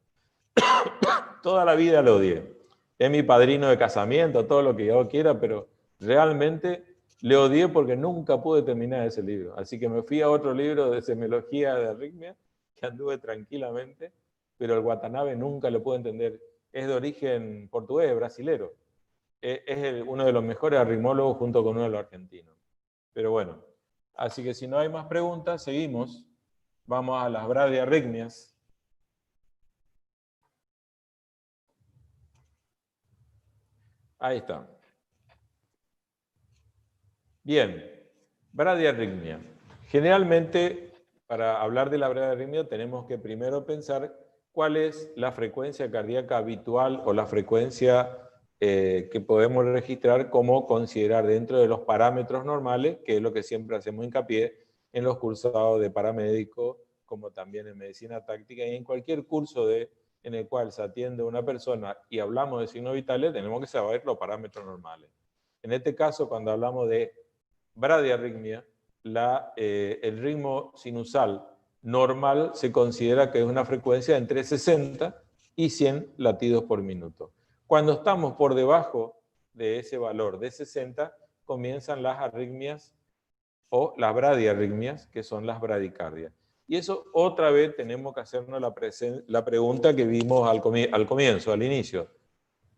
Toda la vida lo odié. Es mi padrino de casamiento, todo lo que yo quiera, pero realmente le odié porque nunca pude terminar ese libro. Así que me fui a otro libro de semiología de arritmia, que anduve tranquilamente, pero el Watanabe nunca lo pude entender. Es de origen portugués, brasilero. Es uno de los mejores arritmólogos junto con uno de los argentinos. Pero bueno, así que si no hay más preguntas, seguimos. Vamos a las bradiarritmias. Ahí está. Bien, bradiarritmia. Generalmente, para hablar de la bradiarritmia, tenemos que primero pensar cuál es la frecuencia cardíaca habitual o la frecuencia que podemos registrar como considerar dentro de los parámetros normales, que es lo que siempre hacemos hincapié en los cursados de paramédico, como también en medicina táctica, y en cualquier curso en el cual se atiende a una persona y hablamos de signos vitales, tenemos que saber los parámetros normales. En este caso, cuando hablamos de bradiarritmia, el ritmo sinusal normal se considera que es una frecuencia entre 60 y 100 latidos por minuto. Cuando estamos por debajo de ese valor de 60, comienzan las arritmias o las bradiarritmias, que son las bradicardias. Y eso otra vez tenemos que hacernos la pregunta que vimos al comienzo, al inicio.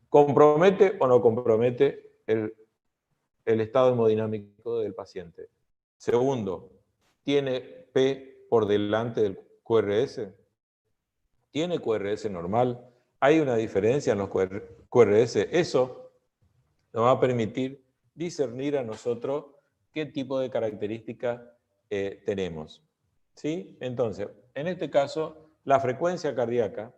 ¿Compromete o no compromete el estado hemodinámico del paciente? Segundo, ¿tiene P por delante del QRS? ¿Tiene QRS normal? ¿Hay una diferencia en los QRS? Eso nos va a permitir discernir a nosotros qué tipo de características tenemos. ¿Sí? Entonces, en este caso, la frecuencia cardíaca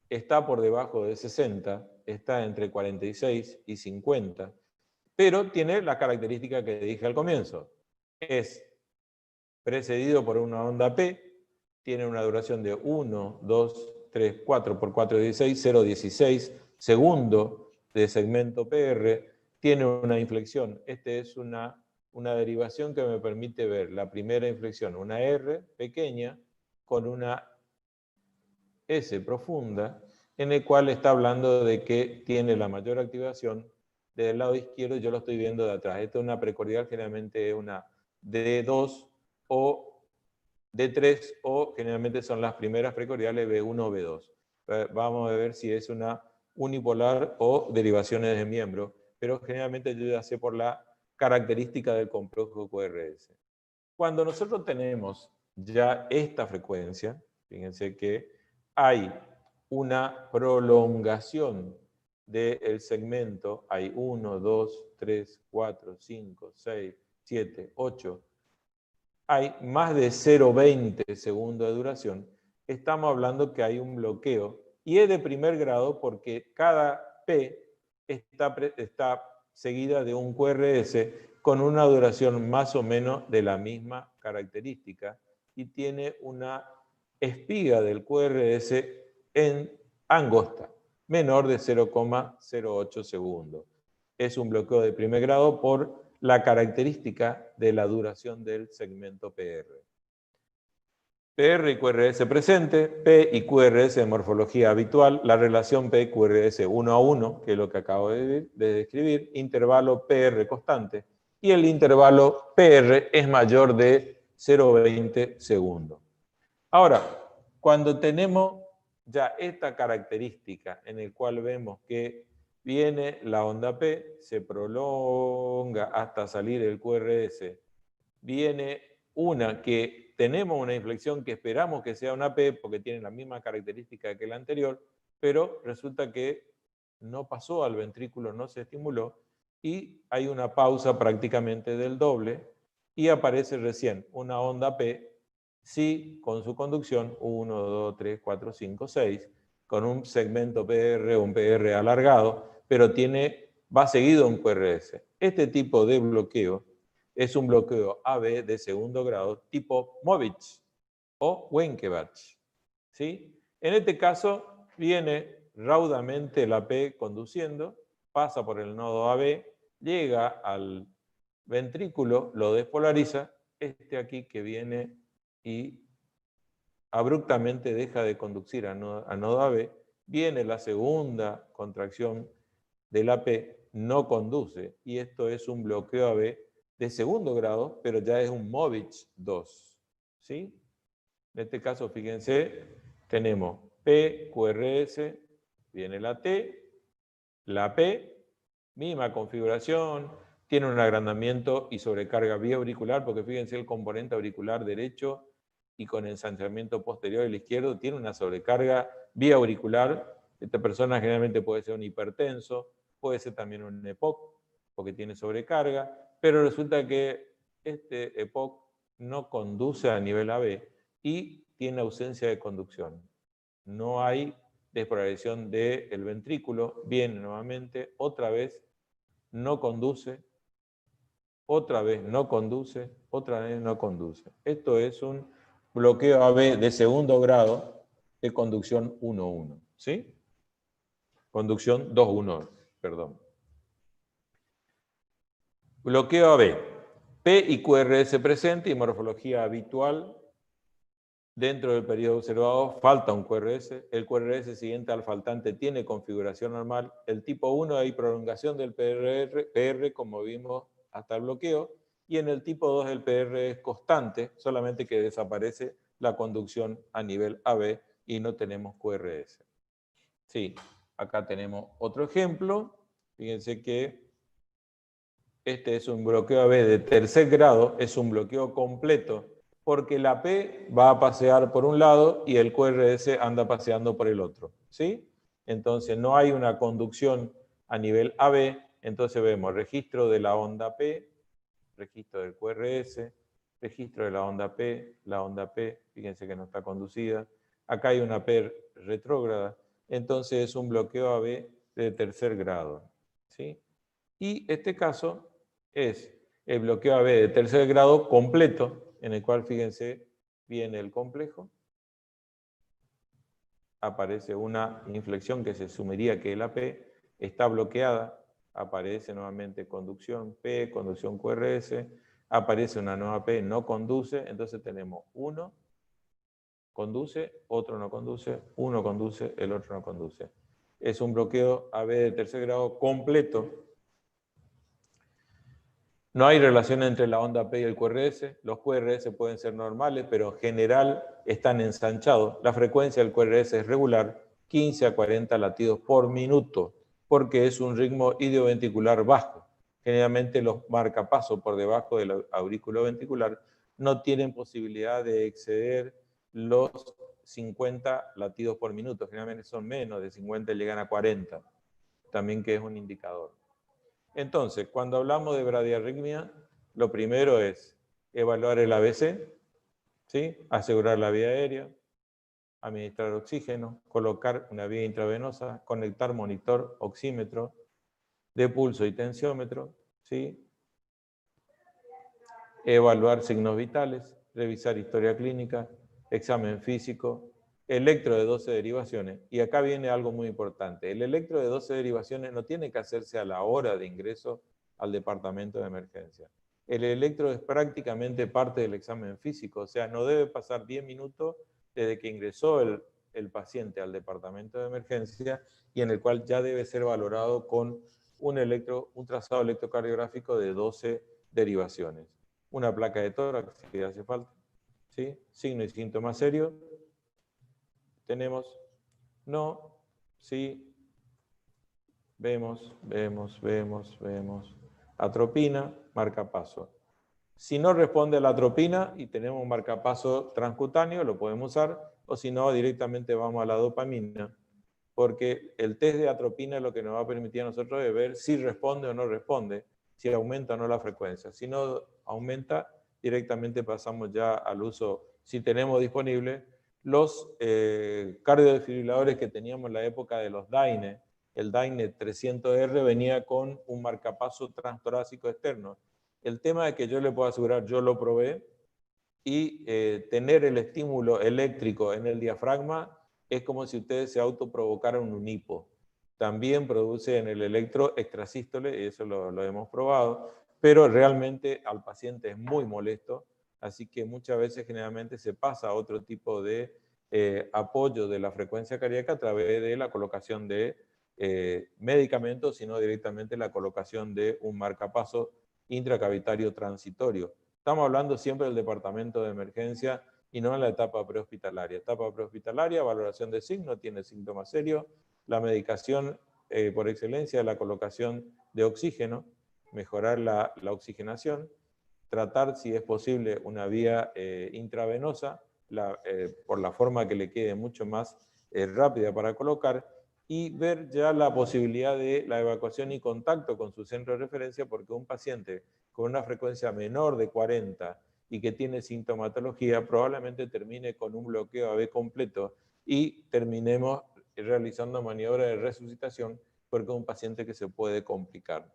está por debajo de 60, está entre 46 y 50, pero tiene la característica que dije al comienzo. Es precedido por una onda P, tiene una duración de 1, 2, 3, 4 por 4, 16, 0,16 segundo de segmento PR, tiene una inflexión. Esta es una derivación que me permite ver la primera inflexión, una R pequeña con una S profunda, en el cual está hablando de que tiene la mayor activación del lado izquierdo, yo lo estoy viendo de atrás. Esta es una precordial, generalmente es una D2 o D3, o generalmente son las primeras precordiales B1 o B2. Vamos a ver si es una unipolar o derivaciones de miembro, pero generalmente yo ya sé por la característica del complejo QRS. Cuando nosotros tenemos ya esta frecuencia, fíjense que hay una prolongación del segmento, hay 1, 2, 3, 4, 5, 6, 7, 8, hay más de 0,20 segundos de duración, estamos hablando que hay un bloqueo, y es de primer grado porque cada P está seguida de un QRS con una duración más o menos de la misma característica, y tiene una espiga del QRS en angosta, menor de 0,08 segundos. Es un bloqueo de primer grado por la característica de la duración del segmento PR. PR y QRS presente, P y QRS de morfología habitual, la relación P-QRS 1 a 1, que es lo que acabo de describir, intervalo PR constante, y el intervalo PR es mayor de 0,20 segundos. Ahora, cuando tenemos ya esta característica en el cual vemos que viene la onda P, se prolonga hasta salir el QRS, viene una que tenemos una inflexión que esperamos que sea una P porque tiene la misma característica que la anterior, pero resulta que no pasó al ventrículo, no se estimuló, y hay una pausa prácticamente del doble, y aparece recién una onda P, sí, con su conducción 1, 2, 3, 4, 5, 6, con un segmento PR, un PR alargado, pero va seguido un QRS. Este tipo de bloqueo es un bloqueo AB de segundo grado tipo Movich o Wenkebach, ¿sí? En este caso viene raudamente la P conduciendo, pasa por el nodo AB, llega al ventrículo, lo despolariza, este aquí que viene y abruptamente deja de conducir a nodo AB, viene la segunda contracción de la P, no conduce. Y esto es un bloqueo AB de segundo grado, pero ya es un Movich 2. ¿Sí? En este caso, fíjense, tenemos P, QRS, viene la T, la P, misma configuración, tiene un agrandamiento y sobrecarga biauricular, porque fíjense el componente auricular derecho y con ensanchamiento posterior del izquierdo tiene una sobrecarga biauricular. Esta persona generalmente puede ser un hipertenso, puede ser también un EPOC, porque tiene sobrecarga, pero resulta que este EPOC no conduce a nivel AB y tiene ausencia de conducción. No hay despolarización del ventrículo, viene nuevamente, otra vez no conduce, otra vez no conduce, otra vez no conduce. Esto es un bloqueo AB de segundo grado de conducción 1-1, ¿sí? Conducción 2-1, perdón. Bloqueo AB. P y QRS presente y morfología habitual. Dentro del periodo observado falta un QRS. El QRS siguiente al faltante tiene configuración normal. El tipo 1 hay prolongación del PR como vimos hasta el bloqueo. Y en el tipo 2 el PR es constante, solamente que desaparece la conducción a nivel AB y no tenemos QRS. Sí, acá tenemos otro ejemplo. Fíjense que este es un bloqueo AB de tercer grado, es un bloqueo completo, porque la P va a pasear por un lado y el QRS anda paseando por el otro, ¿sí? Entonces no hay una conducción a nivel AB, entonces vemos registro de la onda P, registro del QRS, registro de la onda P, fíjense que no está conducida, acá hay una P retrógrada, entonces es un bloqueo AB de tercer grado, ¿sí? Y este caso es el bloqueo AB de tercer grado completo, en el cual, fíjense, viene el complejo, aparece una inflexión que se asumiría que la P está bloqueada, aparece nuevamente conducción P, conducción QRS, aparece una nueva P, no conduce, entonces tenemos uno conduce, otro no conduce, uno conduce, el otro no conduce. Es un bloqueo AB de tercer grado completo. No hay relación entre la onda P y el QRS. Los QRS pueden ser normales, pero en general están ensanchados. La frecuencia del QRS es regular, 15 a 40 latidos por minuto, porque es un ritmo idioventricular bajo. Generalmente los marcapasos por debajo del aurículo ventricular no tienen posibilidad de exceder los 50 latidos por minuto. Generalmente son menos de 50, llegan a 40, también que es un indicador. Entonces, cuando hablamos de bradiarritmia, lo primero es evaluar el ABC, ¿sí? Asegurar la vía aérea, administrar oxígeno, colocar una vía intravenosa, conectar monitor, oxímetro, de pulso y tensiómetro, ¿sí? Evaluar signos vitales, revisar historia clínica, examen físico, electro de 12 derivaciones. Y acá viene algo muy importante. El electro de 12 derivaciones no tiene que hacerse a la hora de ingreso al departamento de emergencia. El electro es prácticamente parte del examen físico, o sea, no debe pasar 10 minutos desde que ingresó el paciente al departamento de emergencia y en el cual ya debe ser valorado con un trazado electrocardiográfico de 12 derivaciones. Una placa de tórax si hace falta, ¿sí? Signo y síntoma serio. Tenemos, no, sí, vemos. Atropina, marcapaso. Si no responde a la atropina y tenemos un marcapaso transcutáneo, lo podemos usar, o si no, directamente vamos a la dopamina, porque el test de atropina es lo que nos va a permitir a nosotros de ver si responde o no responde, si aumenta o no la frecuencia. Si no aumenta, directamente pasamos ya al uso, si tenemos disponible, los cardiodesfibriladores que teníamos en la época de los DAINE. El DAINE 300R venía con un marcapaso transtorácico externo. El tema es que yo le puedo asegurar, yo lo probé, y tener el estímulo eléctrico en el diafragma es como si ustedes se autoprovocaran un hipo. También produce en el electro extrasístole, y eso lo hemos probado, pero realmente al paciente es muy molesto, así que muchas veces generalmente se pasa a otro tipo de apoyo de la frecuencia cardíaca a través de la colocación de medicamentos, sino directamente la colocación de un marcapaso intracavitario transitorio. Estamos hablando siempre del departamento de emergencia y no en la etapa prehospitalaria. Etapa prehospitalaria, valoración de signo, tiene síntomas serios, la medicación por excelencia es la colocación de oxígeno, mejorar la oxigenación, tratar si es posible una vía intravenosa, por la forma que le quede mucho más rápida para colocar, y ver ya la posibilidad de la evacuación y contacto con su centro de referencia, porque un paciente con una frecuencia menor de 40 y que tiene sintomatología probablemente termine con un bloqueo AB completo y terminemos realizando maniobra de resucitación porque es un paciente que se puede complicar.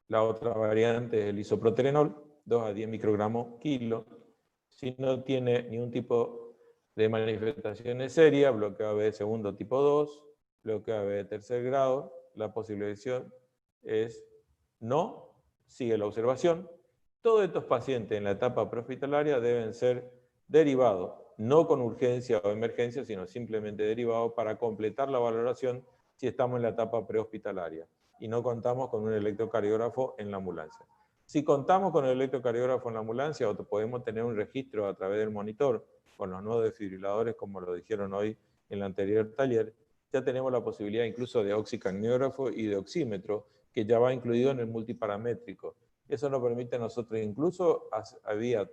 La otra variante es el isoproterenol, 2 a 10 microgramos kilo. Si no tiene ningún tipo de manifestaciones serias, bloqueo AB de segundo tipo 2, bloqueo AB de tercer grado, la posibilidad es no, sigue la observación. Todos estos pacientes en la etapa prehospitalaria deben ser derivados, no con urgencia o emergencia, sino simplemente derivados para completar la valoración si estamos en la etapa prehospitalaria y no contamos con un electrocardiógrafo en la ambulancia. Si contamos con el electrocardiógrafo en la ambulancia, o podemos tener un registro a través del monitor con los nodos desfibriladores, como lo dijeron hoy en el anterior taller, ya tenemos la posibilidad incluso de oxicagniógrafo y de oxímetro, que ya va incluido en el multiparamétrico. Eso nos permite a nosotros, incluso vía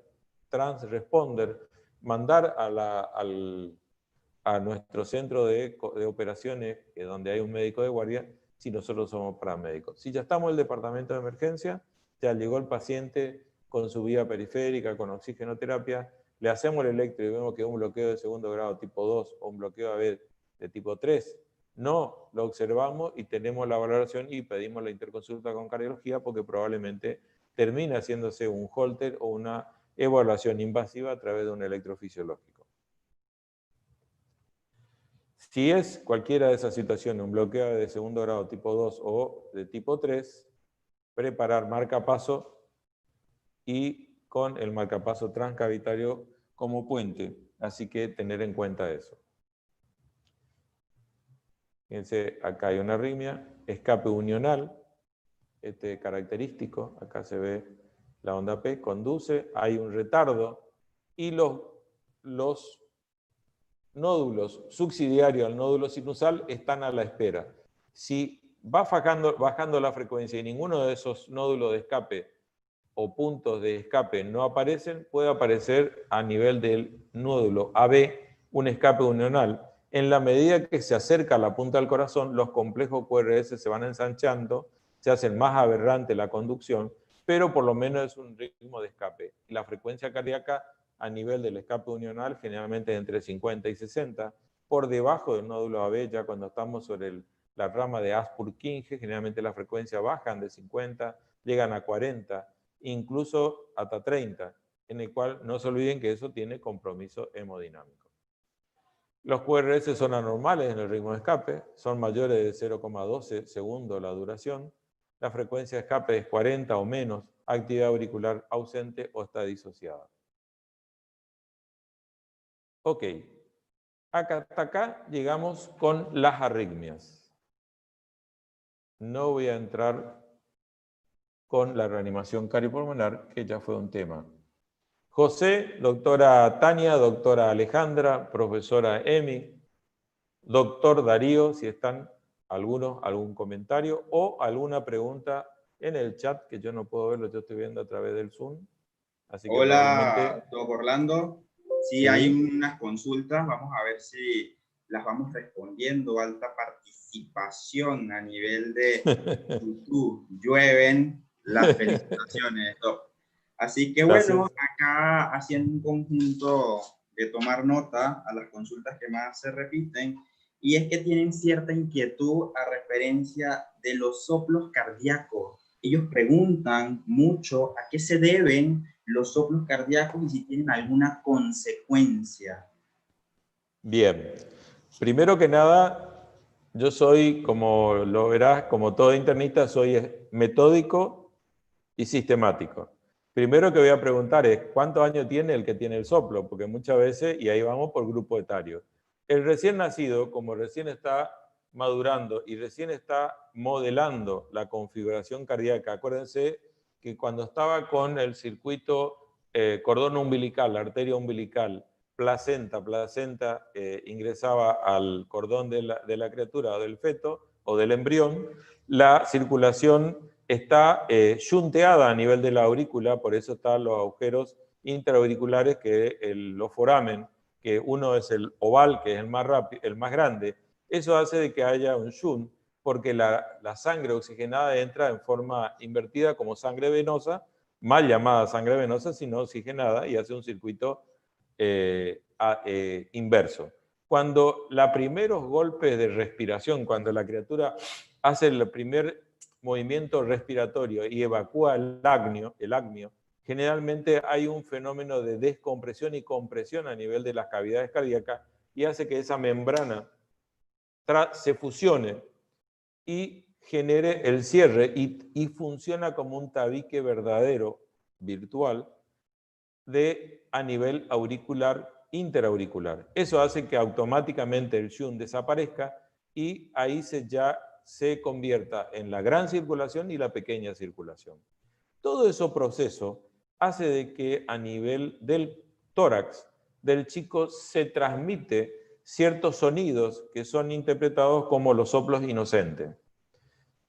transponder, mandar a nuestro centro de operaciones, donde hay un médico de guardia, si nosotros somos paramédicos. Si ya estamos en el departamento de emergencia, ya llegó el paciente con su vía periférica, con oxigenoterapia, le hacemos el electro y vemos que es un bloqueo de segundo grado tipo 2 o un bloqueo AB de tipo 3. No, lo observamos y tenemos la valoración y pedimos la interconsulta con cardiología porque probablemente termine haciéndose un Holter o una evaluación invasiva a través de un electrofisiológico. Si es cualquiera de esas situaciones, un bloqueo de segundo grado tipo 2 o de tipo 3, preparar marcapaso y con el marcapaso transcavitario como puente. Así que tener en cuenta eso. Fíjense, acá hay una arritmia, escape unional, característico, acá se ve la onda P, conduce, hay un retardo y los nódulos subsidiarios al nódulo sinusal están a la espera. Si va bajando la frecuencia y ninguno de esos nódulos de escape o puntos de escape no aparecen, puede aparecer a nivel del nódulo AB un escape unional. En la medida que se acerca a la punta del corazón, los complejos QRS se van ensanchando, se hacen más aberrante la conducción, pero por lo menos es un ritmo de escape. Y la frecuencia cardíaca a nivel del escape unional generalmente es entre 50 y 60, por debajo del nódulo AB, ya cuando estamos sobre la rama de As-Purkinje, generalmente las frecuencias bajan de 50, llegan a 40, incluso hasta 30, en el cual no se olviden que eso tiene compromiso hemodinámico. Los QRS son anormales en el ritmo de escape, son mayores de 0,12 segundos la duración, la frecuencia de escape es 40 o menos, actividad auricular ausente o está disociada. Ok, hasta acá llegamos con las arritmias. No voy a entrar con la reanimación cardiopulmonar, que ya fue un tema. José, doctora Tania, doctora Alejandra, profesora Emi, doctor Darío, si están algún comentario o alguna pregunta en el chat, que yo no puedo verlo, yo estoy viendo a través del Zoom. Así que
hola, doctor Orlando. Sí,
sí,
hay unas consultas, vamos a ver si las vamos respondiendo. Alta participación a nivel de YouTube. Llueven las felicitaciones, doc. Así que
gracias.
bueno, acá haciendo un conjunto de tomar nota a las consultas que más se repiten, y es que tienen cierta inquietud a referencia de los soplos cardíacos. Ellos preguntan mucho a qué se deben los soplos cardíacos y si tienen alguna consecuencia.
Bien, primero que nada, yo soy, como lo verás, como todo internista, soy metódico y sistemático. Primero que voy a preguntar es, ¿cuántos años tiene el que tiene el soplo? Porque muchas veces, y ahí vamos por grupo etario, El recién nacido, como recién está madurando y recién está modelando la configuración cardíaca, acuérdense que cuando estaba con el circuito cordón umbilical, la arteria umbilical, placenta ingresaba al cordón de la criatura o del feto o del embrión, la circulación está shunteada a nivel de la aurícula, por eso están los agujeros intraauriculares que los foramen, que uno es el oval, que es el más grande. Eso hace de que haya un shunt, porque la sangre oxigenada entra en forma invertida como sangre venosa, mal llamada sangre venosa, sino oxigenada, y hace un circuito inverso. Cuando los primeros golpes de respiración, cuando la criatura hace el primer movimiento respiratorio y evacúa el acnio, generalmente hay un fenómeno de descompresión y compresión a nivel de las cavidades cardíacas y hace que esa membrana se fusione y genere el cierre y funciona como un tabique verdadero, virtual, a nivel auricular, interauricular. Eso hace que automáticamente el shunt desaparezca y ahí ya se convierta en la gran circulación y la pequeña circulación. Todo ese proceso hace de que a nivel del tórax del chico se transmite ciertos sonidos que son interpretados como los soplos inocentes.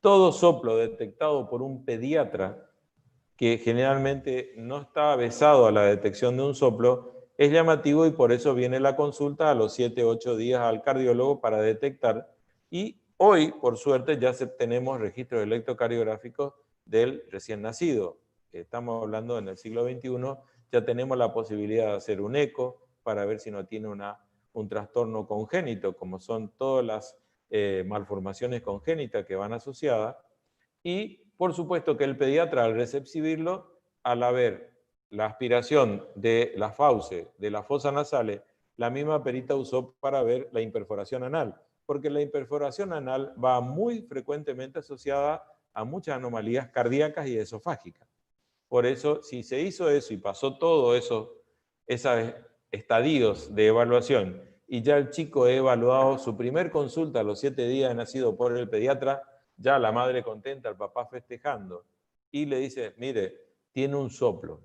Todo soplo detectado por un pediatra que generalmente no está avesado a la detección de un soplo es llamativo y por eso viene la consulta a los 7 o 8 días al cardiólogo para detectar. Y hoy, por suerte, ya tenemos registros electrocardiográficos del recién nacido. Estamos hablando en el siglo XXI, ya tenemos la posibilidad de hacer un eco para ver si no tiene un trastorno congénito, como son todas las malformaciones congénitas que van asociadas. Y por supuesto que el pediatra al recepcibirlo, al haber la aspiración de la fauce, de las fosas nasales, la misma perita usó para ver la imperforación anal, porque la imperforación anal va muy frecuentemente asociada a muchas anomalías cardíacas y esofágicas. Por eso, si se hizo eso y pasó todo esos estadios de evaluación y ya el chico ha evaluado su primer consulta a los 7 días de nacido por el pediatra, ya la madre contenta, el papá festejando, y le dice, mire, tiene un soplo.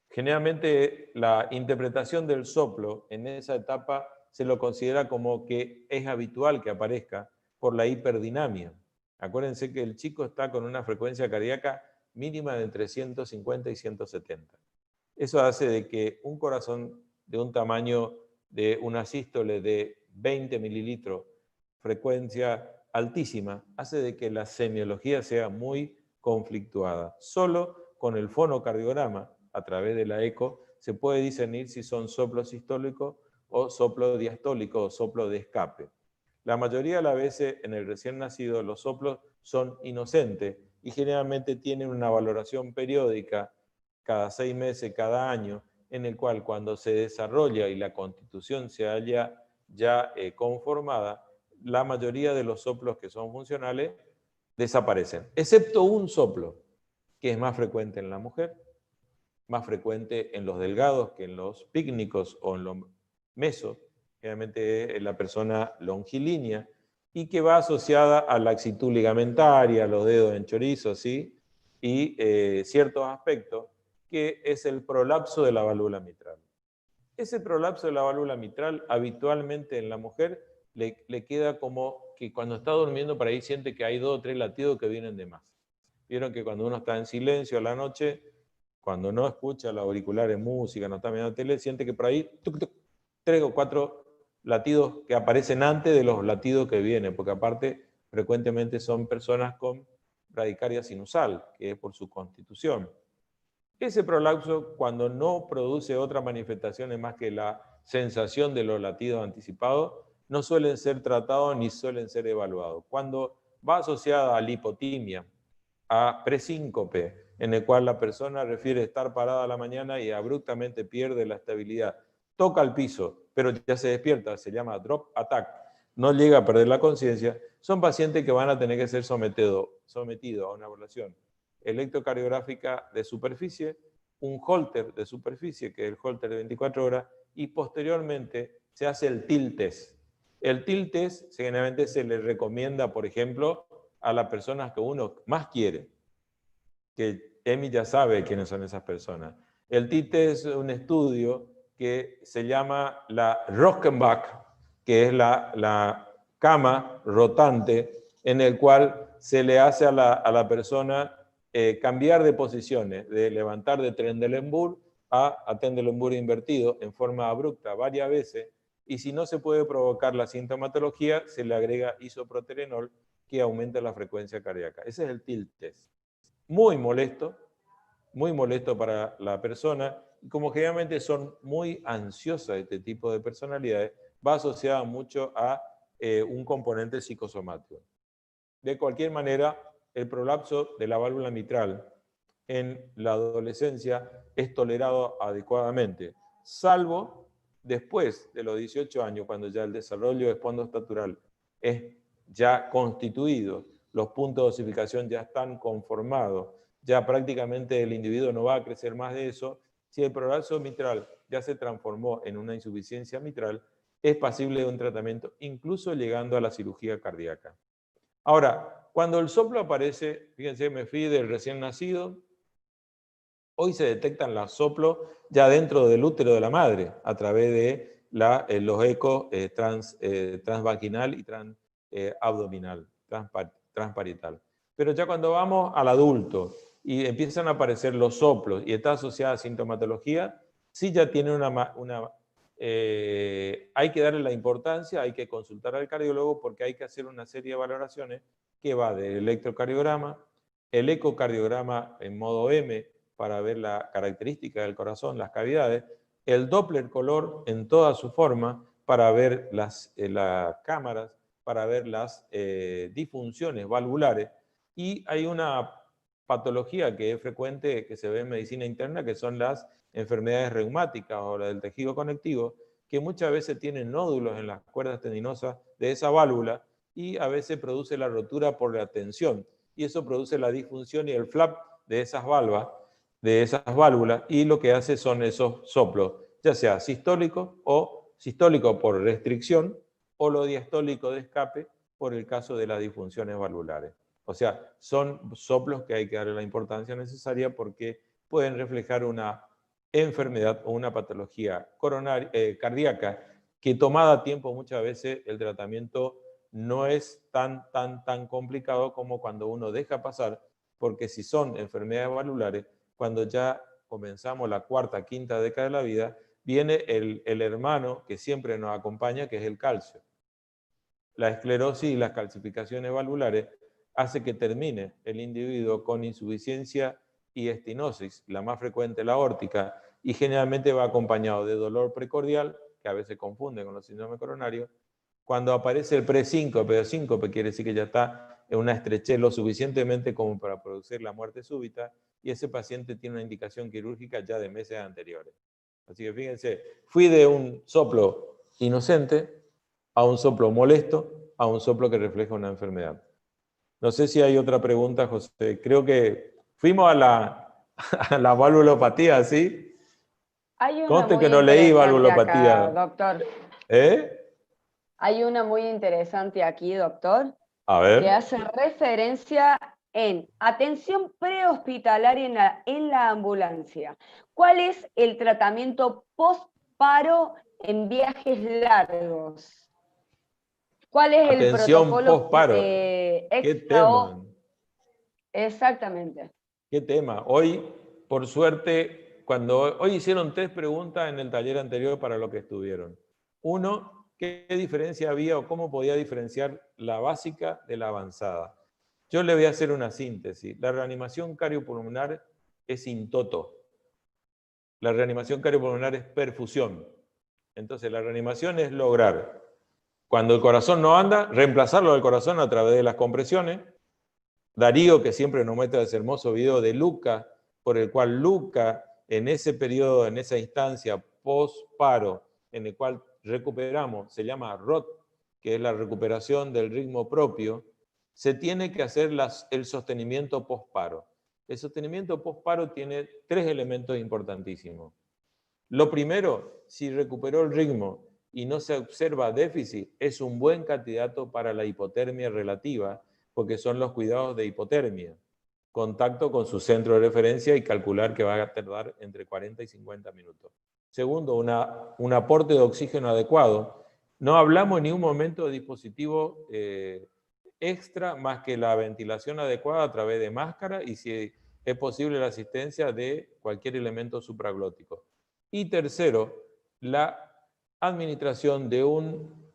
Generalmente la interpretación del soplo en esa etapa se lo considera como que es habitual que aparezca por la hiperdinamia. Acuérdense que el chico está con una frecuencia cardíaca mínima de entre 150 y 170. Eso hace de que un corazón de un tamaño de una sístole de 20 mililitros, frecuencia altísima, hace de que la semiología sea muy conflictuada. Solo con el fonocardiograma, a través de la eco, se puede discernir si son soplos sistólicos o soplo diastólico o soplo de escape. La mayoría de las veces en el recién nacido los soplos son inocentes y generalmente tienen una valoración periódica cada 6 meses, cada año, en el cual cuando se desarrolla y la constitución se haya ya conformada, la mayoría de los soplos que son funcionales desaparecen, excepto un soplo, que es más frecuente en la mujer, más frecuente en los delgados que en los pícnicos o en los mesos, generalmente es la persona longilínea, y que va asociada a la laxitud ligamentaria, los dedos en chorizo, ¿sí? Y ciertos aspectos, que es el prolapso de la válvula mitral. Ese prolapso de la válvula mitral habitualmente en la mujer le queda como que cuando está durmiendo por ahí siente que hay 2 o 3 latidos que vienen de más. Vieron que cuando uno está en silencio a la noche, cuando no escucha los auriculares, música, no está mirando tele, siente que por ahí 3 o 4 latidos que aparecen antes de los latidos que vienen, porque aparte frecuentemente son personas con bradicardia sinusal, que es por su constitución. Ese prolapso, cuando no produce otras manifestaciones más que la sensación de los latidos anticipados, no suelen ser tratados ni suelen ser evaluados. Cuando va asociada a la hipotimia, a presíncope, en el cual la persona refiere estar parada a la mañana y abruptamente pierde la estabilidad, toca el piso, pero ya se despierta, se llama drop attack, no llega a perder la conciencia, son pacientes que van a tener que ser sometidos a una evaluación electrocardiográfica de superficie, un Holter de superficie, que es el Holter de 24 horas, y posteriormente se hace el TIL test. El tilt test generalmente se le recomienda, por ejemplo, a las personas que uno más quiere, que Emi ya sabe quiénes son esas personas. El tilt test es un estudio que se llama la Rockenbach, que es la cama rotante en el cual se le hace a la persona cambiar de posiciones, de levantar de Trendelenburg a Trendelenburg invertido en forma abrupta varias veces, y si no se puede provocar la sintomatología, se le agrega isoproterenol que aumenta la frecuencia cardíaca. Ese es el tilt test. Muy molesto para la persona, y como generalmente son muy ansiosas este tipo de personalidades, va asociada mucho a un componente psicosomático. De cualquier manera, el prolapso de la válvula mitral en la adolescencia es tolerado adecuadamente, salvo después de los 18 años, cuando ya el desarrollo espondostatural es ya constituido, los puntos de osificación ya están conformados, ya prácticamente el individuo no va a crecer más de eso. Si el prolapso mitral ya se transformó en una insuficiencia mitral, es pasible de un tratamiento, incluso llegando a la cirugía cardíaca. Ahora, cuando el soplo aparece, fíjense, me fui del recién nacido, hoy se detectan los soplos ya dentro del útero de la madre, a través de los ecos transvaginal y transabdominal, transparietal. Pero ya cuando vamos al adulto y empiezan a aparecer los soplos y está asociada a sintomatología, sí ya tiene hay que darle la importancia, hay que consultar al cardiólogo porque hay que hacer una serie de valoraciones que va del electrocardiograma, el ecocardiograma en modo M para ver la característica del corazón, las cavidades, el Doppler color en toda su forma para ver las cámaras, para ver las disfunciones valvulares, y hay una patología que es frecuente, que se ve en medicina interna, que son las enfermedades reumáticas o la del tejido conectivo, que muchas veces tienen nódulos en las cuerdas tendinosas de esa válvula y a veces produce la rotura por la tensión, y eso produce la disfunción y el flap de esas válvulas, y lo que hace son esos soplos, ya sea sistólico o sistólico por restricción, o lo diastólico de escape por el caso de las disfunciones valvulares. O sea, son soplos que hay que darle la importancia necesaria porque pueden reflejar una enfermedad o una patología cardíaca que, tomada a tiempo, muchas veces el tratamiento no es tan complicado como cuando uno deja pasar, porque si son enfermedades valvulares, cuando ya comenzamos la cuarta, quinta década de la vida, viene el hermano que siempre nos acompaña, que es el calcio. La esclerosis y las calcificaciones valvulares hace que termine el individuo con insuficiencia y estenosis, la más frecuente la aórtica, y generalmente va acompañado de dolor precordial, que a veces confunde con los síndromes coronarios. Cuando aparece el presíncope o síncope, quiere decir que ya está en una estrechez lo suficientemente como para producir la muerte súbita, y ese paciente tiene una indicación quirúrgica ya de meses anteriores. Así que fíjense, fui de un soplo inocente a un soplo molesto, a un soplo que refleja una enfermedad. No sé si hay otra pregunta, José. Creo que fuimos a la valvulopatía, ¿sí?
Hay una
Conste
muy
que no leí
interesante
valvulopatía.
acá, doctor.
¿Eh?
Hay una muy interesante aquí, doctor,
A
que
ver.
hace referencia en atención prehospitalaria en la ambulancia. ¿Cuál es el tratamiento post-paro en viajes largos? ¿Cuál es el
Atención
protocolo
post-paro. ¿Qué tema?
Exactamente.
¿Qué tema? Hoy, por suerte, hoy hicieron 3 preguntas en el taller anterior para lo que estuvieron. Uno, ¿qué diferencia había o cómo podía diferenciar la básica de la avanzada? Yo le voy a hacer una síntesis. La reanimación cardiopulmonar es in toto. La reanimación cardiopulmonar es perfusión. Entonces, la reanimación es lograr, cuando el corazón no anda, reemplazarlo del corazón a través de las compresiones. Darío, que siempre nos muestra ese hermoso video de Luca, por el cual Luca, en ese periodo, en esa instancia post-paro, en el cual recuperamos, se llama ROT, que es la recuperación del ritmo propio, se tiene que hacer el sostenimiento post-paro. El sostenimiento post-paro tiene 3 elementos importantísimos. Lo primero, si recuperó el ritmo y no se observa déficit, es un buen candidato para la hipotermia relativa, porque son los cuidados de hipotermia. Contacto con su centro de referencia y calcular que va a tardar entre 40 y 50 minutos. Segundo, un aporte de oxígeno adecuado. No hablamos en ningún momento de dispositivo extra más que la ventilación adecuada a través de máscara y si es posible la asistencia de cualquier elemento supraglótico. Y tercero, la administración de un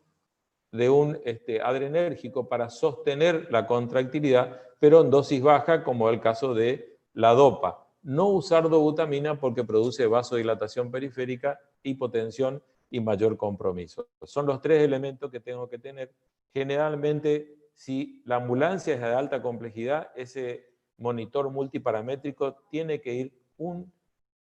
adrenérgico para sostener la contractilidad, pero en dosis baja, como el caso de la dopa. No usar dobutamina porque produce vasodilatación periférica, hipotensión y mayor compromiso. Son los tres elementos que tengo que tener. Generalmente, si la ambulancia es de alta complejidad, ese monitor multiparamétrico tiene que ir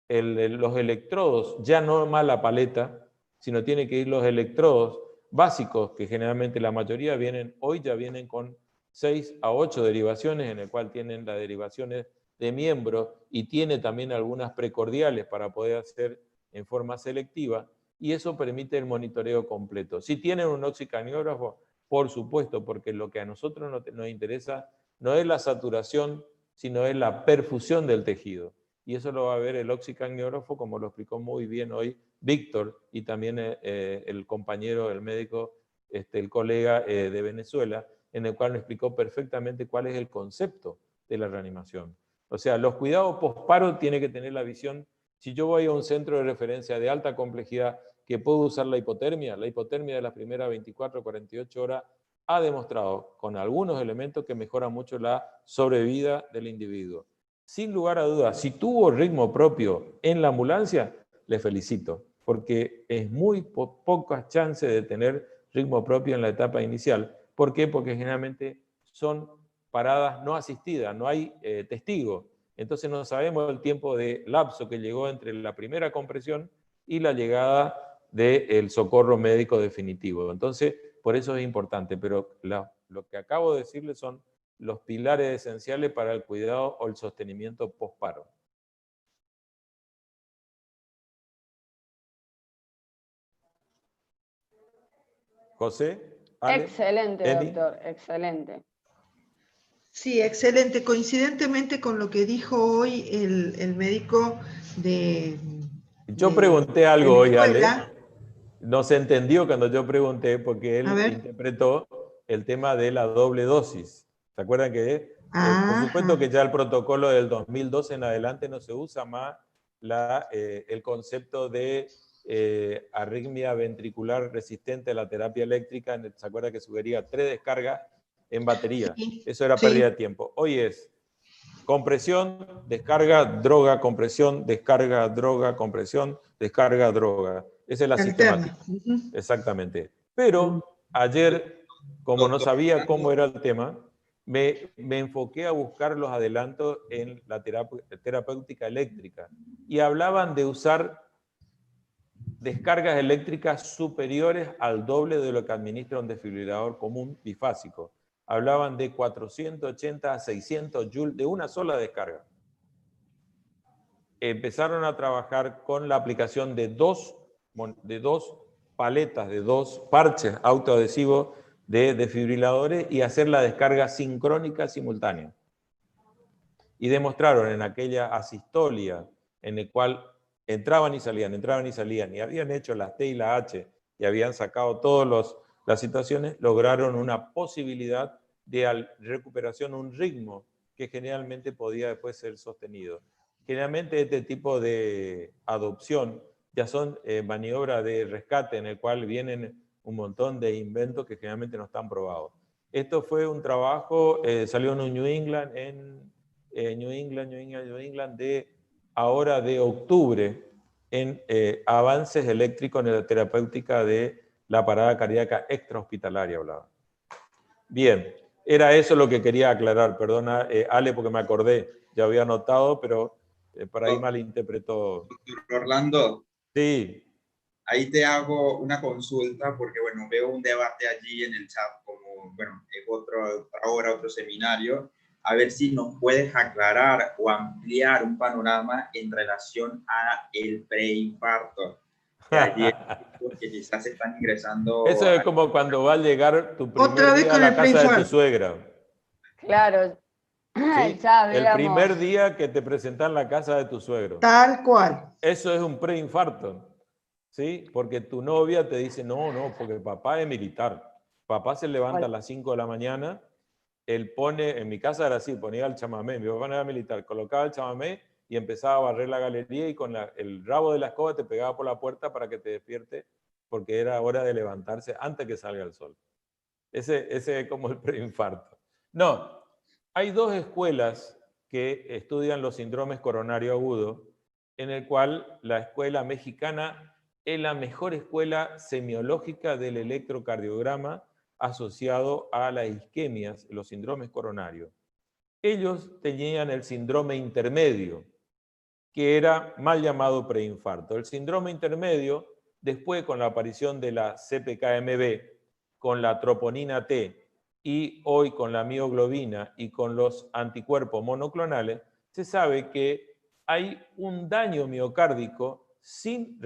los electrodos, ya no más la paleta, sino tiene que ir los electrodos básicos, que generalmente la mayoría hoy ya vienen con 6 a 8 derivaciones, en el cual tienen las derivaciones de miembro y tiene también algunas precordiales para poder hacer en forma selectiva, y eso permite el monitoreo completo. Si tienen un oxicaniógrafo, por supuesto, porque lo que a nosotros nos interesa no es la saturación, sino es la perfusión del tejido. Y eso lo va a ver el oxicaniógrafo, como lo explicó muy bien hoy Víctor, y también el compañero, el médico, el colega de Venezuela, en el cual nos explicó perfectamente cuál es el concepto de la reanimación. O sea, los cuidados posparo tienen que tener la visión, si yo voy a un centro de referencia de alta complejidad que puedo usar la hipotermia de las primeras 24 o 48 horas ha demostrado con algunos elementos que mejora mucho la sobrevida del individuo. Sin lugar a dudas, si tuvo ritmo propio en la ambulancia, le felicito, porque es muy pocas chances de tener ritmo propio en la etapa inicial. ¿Por qué? Porque generalmente son paradas no asistidas, no hay testigo. Entonces no sabemos el tiempo de lapso que llegó entre la primera compresión y la llegada del socorro médico definitivo. Entonces, por eso es importante, pero lo que acabo de decirles son los pilares esenciales para el cuidado o el sostenimiento posparo. José, Ale,
Excelente,
Eli.
doctor, excelente.
Sí, excelente. Coincidentemente con lo que dijo hoy el médico
Yo pregunté algo hoy, Ale.
Venezuela.
No se entendió cuando yo pregunté porque
A
él
ver.
interpretó el tema de la doble dosis. ¿Se acuerdan que, por supuesto que
Ajá.
ya el protocolo del 2012 en adelante no se usa más el concepto de arritmia ventricular resistente a la terapia eléctrica? ¿Se acuerda que sugería 3 descargas en batería?
Sí,
Eso era
sí,
pérdida de tiempo. Hoy es compresión, descarga, droga, compresión, descarga, droga, compresión, descarga, droga. Esa es la
alterna.
sistemática.
Ujú.
Exactamente. Pero ayer, como no sabía cómo era el tema, me enfoqué a buscar los adelantos en la terapéutica eléctrica y hablaban de usar descargas eléctricas superiores al doble de lo que administra un desfibrilador común bifásico. Hablaban de 480 a 600 joules de una sola descarga. Empezaron a trabajar con la aplicación de dos paletas, de 2 parches autoadhesivos de desfibriladores y hacer la descarga sincrónica simultánea. Y demostraron en aquella asistolia en el cual entraban y salían, y habían hecho las T y la H y habían sacado todas las situaciones, lograron una posibilidad de recuperación, un ritmo que generalmente podía después ser sostenido. Generalmente este tipo de adopción ya son maniobras de rescate en el cual vienen un montón de inventos que generalmente no están probados. Esto fue un trabajo, salió en un New England, de ahora de octubre, en avances eléctricos en la terapéutica de la parada cardíaca extrahospitalaria, hablaba. Bien, era eso lo que quería aclarar, perdona, Ale, porque me acordé, ya había anotado, pero por ahí malinterpretó.
Doctor Orlando,
Sí,
ahí te hago una consulta porque, bueno, veo un debate allí en el chat como, bueno, es otra hora, otro seminario. A ver si nos puedes aclarar o ampliar un panorama en relación a el preinfarto. ayer, porque quizás están ingresando.
Eso es como cuando va a llegar tu
Otra
primer
vez
día a
con
la
el
casa de tu
preinfarto.
suegra.
Claro,
¿Sí?
ya
El primer
veíamos.
día que te presentan en la casa de tu suegro.
Tal cual.
Eso es un preinfarto. ¿Sí? Porque tu novia te dice, no, porque papá es militar. Papá se levanta a las 5 de la mañana, él pone, en mi casa era así, ponía el chamamé, mi papá no era militar, colocaba el chamamé y empezaba a barrer la galería y con el rabo de la escoba te pegaba por la puerta para que te despierte, porque era hora de levantarse antes que salga el sol. Ese es como el preinfarto. No, hay dos escuelas que estudian los síndromes coronarios agudos, en el cual la escuela mexicana es la mejor escuela semiológica del electrocardiograma asociado a las isquemias, los síndromes coronarios. Ellos tenían el síndrome intermedio, que era mal llamado preinfarto. El síndrome intermedio, después con la aparición de la CPKMB, con la troponina T y hoy con la mioglobina y con los anticuerpos monoclonales, se sabe que hay un daño miocárdico sin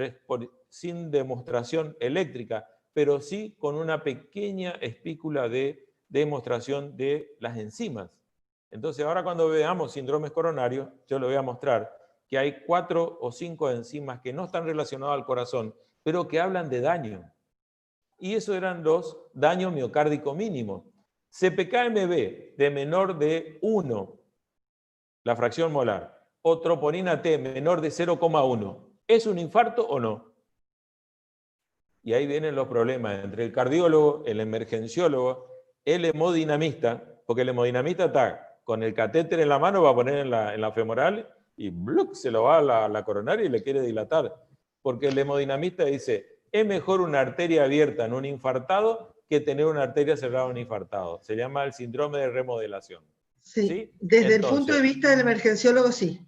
demostración eléctrica, pero sí con una pequeña espícula de demostración de las enzimas. Entonces, ahora cuando veamos síndromes coronarios, yo le voy a mostrar que hay 4 o 5 enzimas que no están relacionadas al corazón, pero que hablan de daño. Y eso eran los daños miocárdico mínimos. CPKMB de menor de 1, la fracción molar, o troponina T menor de 0,1. ¿Es un infarto o no? Y ahí vienen los problemas entre el cardiólogo, el emergenciólogo, el hemodinamista, porque el hemodinamista está con el catéter en la mano, va a poner en la femoral y ¡bluc! Se lo va a la coronaria y le quiere dilatar. Porque el hemodinamista dice, es mejor una arteria abierta en un infartado que tener una arteria cerrada en un infartado. Se llama el síndrome de remodelación.
Sí,
¿Sí?
desde el punto de vista del emergenciólogo, sí.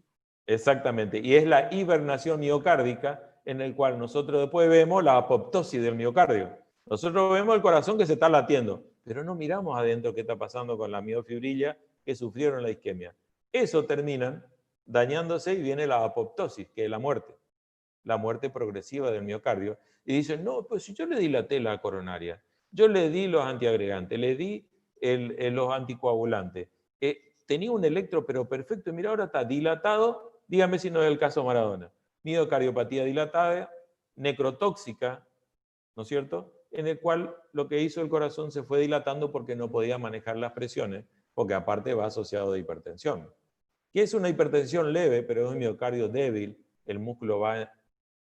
Exactamente, y es la hibernación miocárdica en el cual nosotros después vemos la apoptosis del miocardio. Nosotros vemos el corazón que se está latiendo, pero no miramos adentro qué está pasando con la miofibrilla que sufrieron la isquemia. Eso termina dañándose y viene la apoptosis, que es la muerte progresiva del miocardio. Y dicen, no, pues si yo le dilaté la coronaria, yo le di los antiagregantes, le di los anticoagulantes, tenía un electro pero perfecto, y mira, ahora está dilatado, dígame si no es el caso Maradona. Miocardiopatía dilatada, necrotóxica, ¿no es cierto? En el cual lo que hizo el corazón se fue dilatando porque no podía manejar las presiones, porque aparte va asociado a hipertensión. Que es una hipertensión leve, pero es un miocardio débil, el músculo va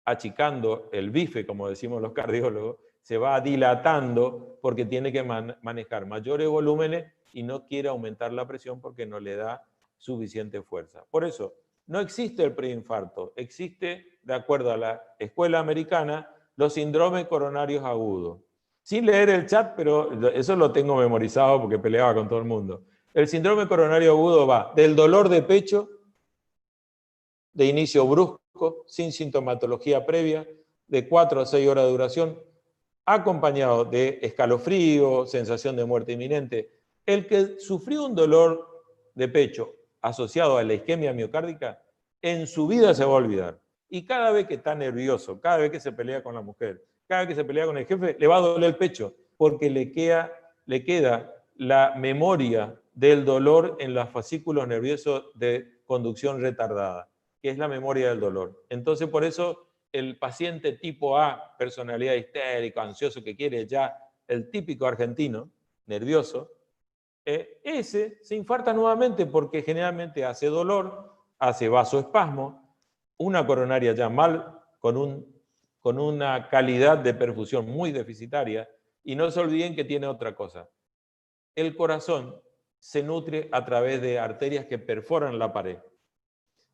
achicando, el bife, como decimos los cardiólogos, se va dilatando porque tiene que manejar mayores volúmenes y no quiere aumentar la presión porque no le da suficiente fuerza. Por eso, no existe el preinfarto, existe, de acuerdo a la escuela americana, los síndromes coronarios agudos. Sin leer el chat, pero eso lo tengo memorizado porque peleaba con todo el mundo. El síndrome coronario agudo va del dolor de pecho, de inicio brusco, sin sintomatología previa, de 4 a 6 horas de duración, acompañado de escalofrío, sensación de muerte inminente. El que sufrió un dolor de pecho asociado a la isquemia miocárdica, en su vida se va a olvidar. Y cada vez que está nervioso, cada vez que se pelea con la mujer, cada vez que se pelea con el jefe, le va a doler el pecho, porque le queda la memoria del dolor en los fascículos nerviosos de conducción retardada, que es la memoria del dolor. Entonces, por eso, el paciente tipo A, personalidad histérica, ansioso, que quiere ya el típico argentino, nervioso, ese se infarta nuevamente porque generalmente hace dolor, hace vasoespasmo, una coronaria ya mal, con una calidad de perfusión muy deficitaria, y no se olviden que tiene otra cosa. El corazón se nutre a través de arterias que perforan la pared.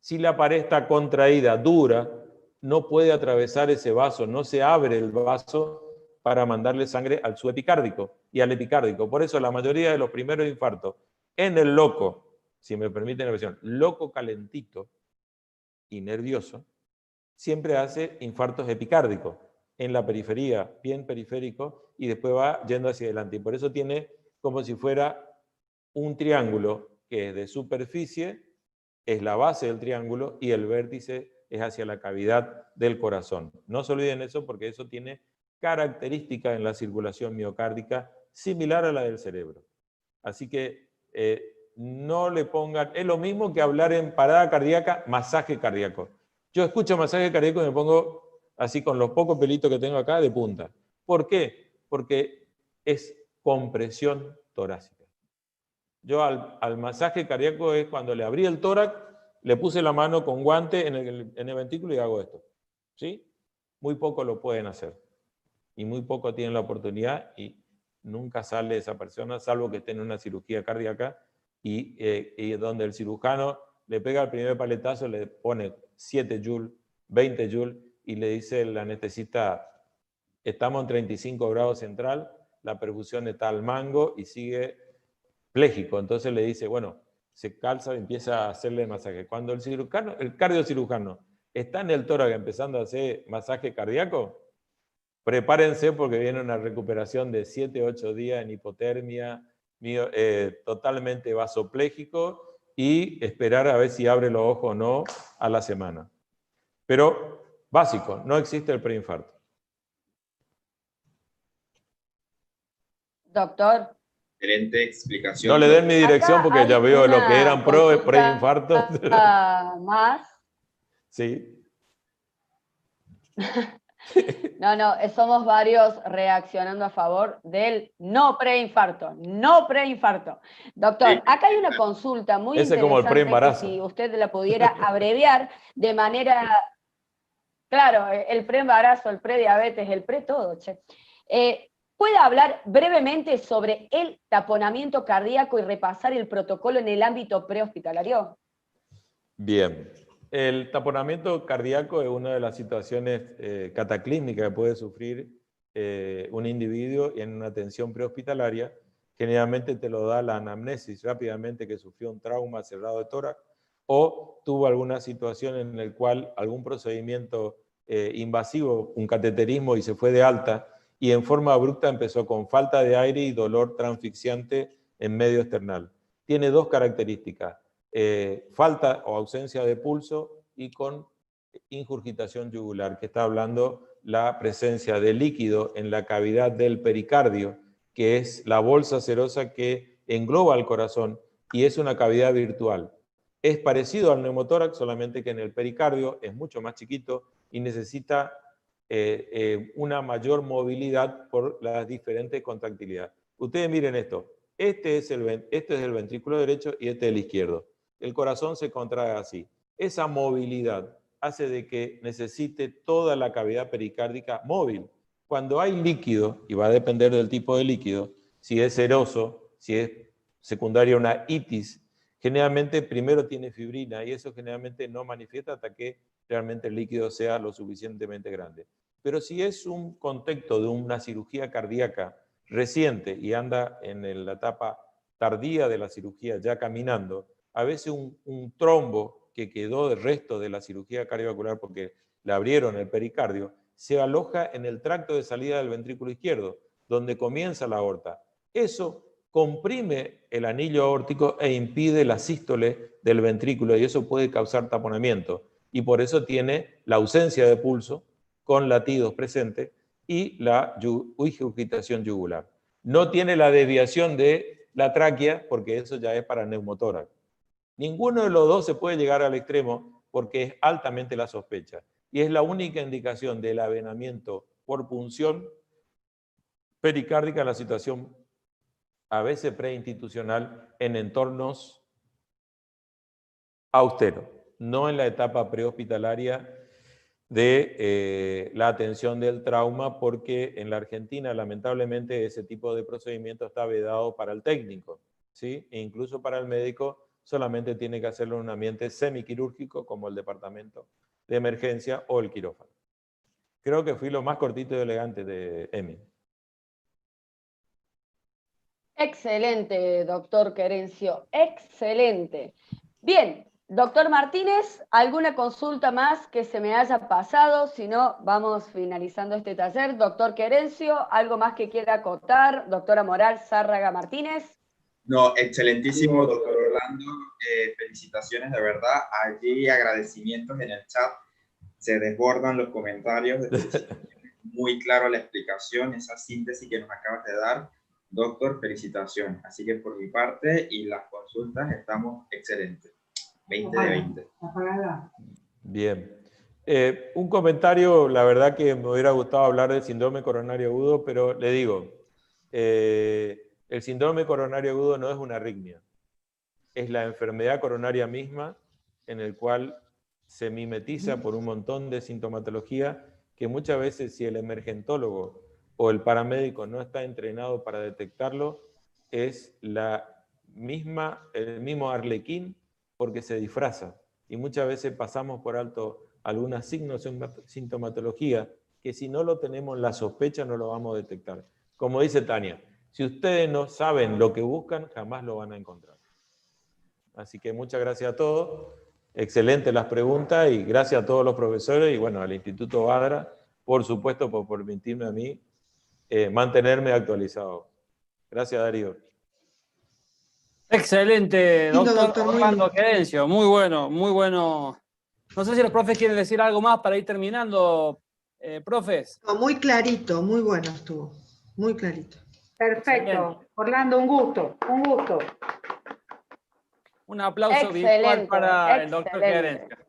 Si la pared está contraída, dura, no puede atravesar ese vaso, no se abre el vaso para mandarle sangre al subepicárdico y al epicárdico. Por eso la mayoría de los primeros infartos en el loco, si me permiten la versión, loco calentito y nervioso, siempre hace infartos epicárdicos en la periferia, bien periférico, y después va yendo hacia adelante. Y por eso tiene como si fuera un triángulo que es de superficie, es la base del triángulo, y el vértice es hacia la cavidad del corazón. No se olviden eso porque eso tiene características en la circulación miocárdica similar a la del cerebro. Así que no le pongan, es lo mismo que hablar en parada cardíaca, masaje cardíaco. Yo escucho masaje cardíaco y me pongo así con los pocos pelitos que tengo acá de punta. ¿Por qué? Porque es compresión torácica. Yo al masaje cardíaco es cuando le abrí el tórax, le puse la mano con guante en el ventrículo y hago esto. ¿Sí? Muy poco lo pueden hacer. Y muy poco tienen la oportunidad y nunca sale esa persona, salvo que esté en una cirugía cardíaca y donde el cirujano le pega el primer paletazo, le pone 7 joules, 20 joules y le dice el anestesista, estamos en 35 grados central, la perfusión está al mango y sigue pléjico. Entonces le dice, bueno, se calza y empieza a hacerle masaje. Cuando el cardiocirujano está en el tórax empezando a hacer masaje cardíaco, prepárense porque viene una recuperación de 7-8 días en hipotermia, totalmente vasopléjico y esperar a ver si abre los ojos o no a la semana. Pero básico, no existe el preinfarto.
Doctor.
Excelente explicación.
No le den mi dirección
Acá
porque ya
hay
veo lo que
una
eran
consulta
preinfartos.
más.
Sí.
No, somos varios reaccionando a favor del no preinfarto. No preinfarto. Doctor,
Sí.
Acá hay una consulta muy
Ese
interesante
como el preembarazo.
que si usted la pudiera abreviar de manera... Claro, el preembarazo, el prediabetes, el pre-todo, che. ¿Puede hablar brevemente sobre el taponamiento cardíaco y repasar el protocolo en el ámbito prehospitalario?
Bien. El taponamiento cardíaco es una de las situaciones cataclísmicas que puede sufrir un individuo en una atención prehospitalaria. Generalmente te lo da la anamnesis rápidamente que sufrió un trauma cerrado de tórax o tuvo alguna situación en la cual algún procedimiento invasivo, un cateterismo y se fue de alta y en forma abrupta empezó con falta de aire y dolor transfixiante en medio esternal. Tiene dos características. Falta o ausencia de pulso y con ingurgitación yugular, que está hablando la presencia de líquido en la cavidad del pericardio, que es la bolsa serosa que engloba al corazón y es una cavidad virtual. Es parecido al neumotórax, solamente que en el pericardio es mucho más chiquito y necesita una mayor movilidad por las diferentes contractilidades. Ustedes miren esto. Este es el ventrículo derecho y este es el izquierdo. El corazón se contrae así. Esa movilidad hace de que necesite toda la cavidad pericárdica móvil. Cuando hay líquido, y va a depender del tipo de líquido, si es seroso, si es secundaria una itis, generalmente primero tiene fibrina y eso generalmente no manifiesta hasta que realmente el líquido sea lo suficientemente grande. Pero si es un contexto de una cirugía cardíaca reciente y anda en la etapa tardía de la cirugía ya caminando, a veces un trombo que quedó del resto de la cirugía cardiovascular porque le abrieron el pericardio, se aloja en el tracto de salida del ventrículo izquierdo, donde comienza la aorta. Eso comprime el anillo aórtico e impide la sístole del ventrículo y eso puede causar taponamiento. Y por eso tiene la ausencia de pulso con latidos presentes y la ingurgitación yugular. No tiene la desviación de la tráquea porque eso ya es para neumotórax. Ninguno de los dos se puede llegar al extremo porque es altamente la sospecha. Y es la única indicación del avenamiento por punción pericárdica en la situación a veces preinstitucional en entornos austeros, no en la etapa prehospitalaria de la atención del trauma, porque en la Argentina lamentablemente ese tipo de procedimiento está vedado para el técnico, ¿sí? E incluso para el médico solamente tiene que hacerlo en un ambiente semiquirúrgico como el departamento de emergencia o el quirófano. Creo que fui lo más cortito y elegante de Emi.
Excelente, doctor Querencio, excelente. Bien, doctor Martínez, ¿alguna consulta más que se me haya pasado? Si no, vamos finalizando este taller. Doctor Querencio, ¿algo más que quiera acotar? Doctora Moral Zárraga Martínez.
No, excelentísimo, doctor Orlando. Felicitaciones, de verdad. Allí agradecimientos en el chat se desbordan los comentarios. Muy claro la explicación, esa síntesis que nos acabas de dar. Doctor, felicitaciones. Así que por mi parte y las consultas estamos excelentes. 20 de 20.
Bien. Un comentario, la verdad que me hubiera gustado hablar del síndrome coronario agudo, pero le digo, el síndrome coronario agudo no es una arritmia, es la enfermedad coronaria misma en el cual se mimetiza por un montón de sintomatología que muchas veces si el emergentólogo o el paramédico no está entrenado para detectarlo, es el mismo arlequín porque se disfraza. Y muchas veces pasamos por alto algunos signos o sintomatología que si no lo tenemos en la sospecha no lo vamos a detectar. Como dice Tania, si ustedes no saben lo que buscan, jamás lo van a encontrar. Así que muchas gracias a todos. Excelentes las preguntas y gracias a todos los profesores y bueno, al Instituto Badra, por supuesto, por permitirme a mí mantenerme actualizado. Gracias, Darío.
Excelente,
Lindo,
doctor
doctor, muy
Orlando
bien.
Querencio. Muy bueno, muy bueno. No sé si los profes quieren decir algo más para ir terminando, profes.
No, muy clarito, muy bueno estuvo. Muy clarito.
Perfecto.
Excelente.
Orlando, un gusto, un gusto.
Un aplauso virtual
Excelente,
para el doctor
excelente.
Querencio.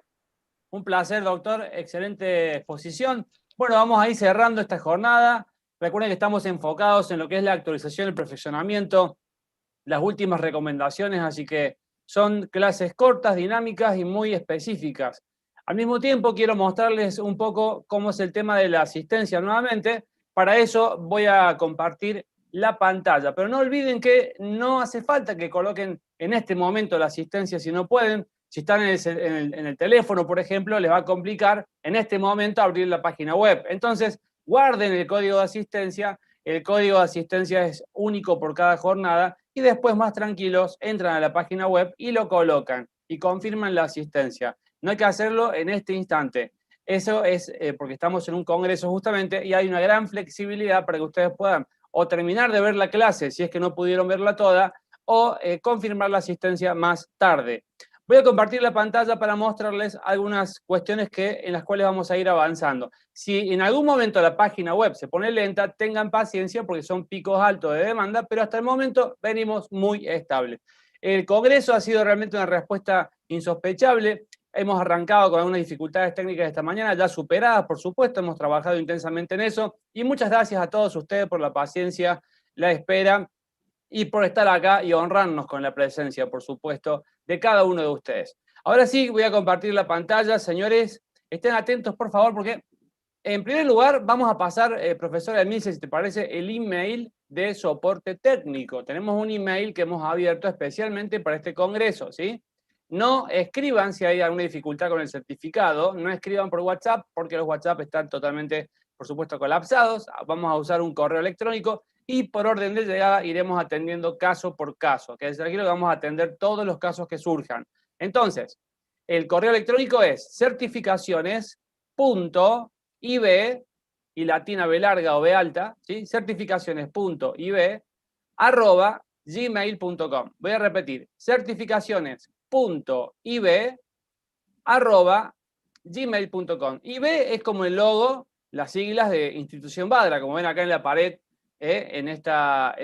Un placer, doctor. Excelente exposición. Bueno, vamos a ir cerrando esta jornada. Recuerden que estamos enfocados en lo que es la actualización y el perfeccionamiento, las últimas recomendaciones, así que son clases cortas, dinámicas y muy específicas. Al mismo tiempo, quiero mostrarles un poco cómo es el tema de la asistencia nuevamente. Para eso voy a compartir la pantalla, pero no olviden que no hace falta que coloquen en este momento la asistencia si no pueden. Si están en el teléfono, por ejemplo, les va a complicar en este momento abrir la página web. Entonces, guarden el código de asistencia. El código de asistencia es único por cada jornada y después más tranquilos entran a la página web y lo colocan y confirman la asistencia. No hay que hacerlo en este instante. Eso es porque estamos en un congreso justamente y hay una gran flexibilidad para que ustedes puedan o terminar de ver la clase si es que no pudieron verla toda o confirmar la asistencia más tarde. Voy a compartir la pantalla para mostrarles algunas cuestiones en las cuales vamos a ir avanzando. Si en algún momento la página web se pone lenta, tengan paciencia porque son picos altos de demanda, pero hasta el momento venimos muy estables. El Congreso ha sido realmente una respuesta insospechable. Hemos arrancado con algunas dificultades técnicas esta mañana, ya superadas, por supuesto, hemos trabajado intensamente en eso. Y muchas gracias a todos ustedes por la paciencia, la espera y por estar acá y honrarnos con la presencia, por supuesto, de cada uno de ustedes. Ahora sí, voy a compartir la pantalla. Señores, estén atentos, por favor, porque en primer lugar vamos a pasar, profesora Emilce, si te parece, el email de soporte técnico. Tenemos un email que hemos abierto especialmente para este congreso, ¿sí? No escriban si hay alguna dificultad con el certificado, no escriban por WhatsApp, porque los WhatsApp están totalmente, por supuesto, colapsados. Vamos a usar un correo electrónico y por orden de llegada iremos atendiendo caso por caso. Que tranquilo que vamos a atender todos los casos que surjan. Entonces, el correo electrónico es certificaciones.ib y latina B larga o B alta, ¿sí? certificaciones.ib@gmail.com. Voy a repetir, certificaciones.ib@gmail.com. IB es como el logo, las siglas de Institución Badra, como ven acá en la pared, en esta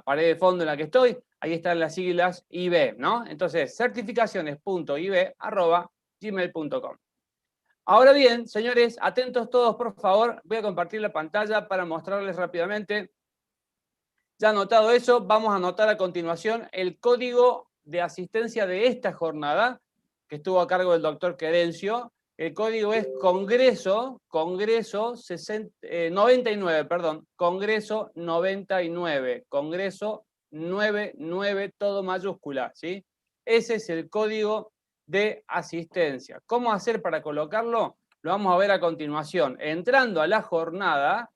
pared de fondo en la que estoy, ahí están las siglas IB, ¿no? Entonces, certificaciones.ib@gmail.com. Ahora bien, señores, atentos todos, por favor. Voy a compartir la pantalla para mostrarles rápidamente. Ya anotado eso, vamos a anotar a continuación el código de asistencia de esta jornada, que estuvo a cargo del doctor Querencio. El código es Congreso 99, perdón, Congreso 99, Congreso 99, todo mayúscula, ¿sí? Ese es el código de asistencia. ¿Cómo hacer para colocarlo? Lo vamos a ver a continuación. Entrando a la jornada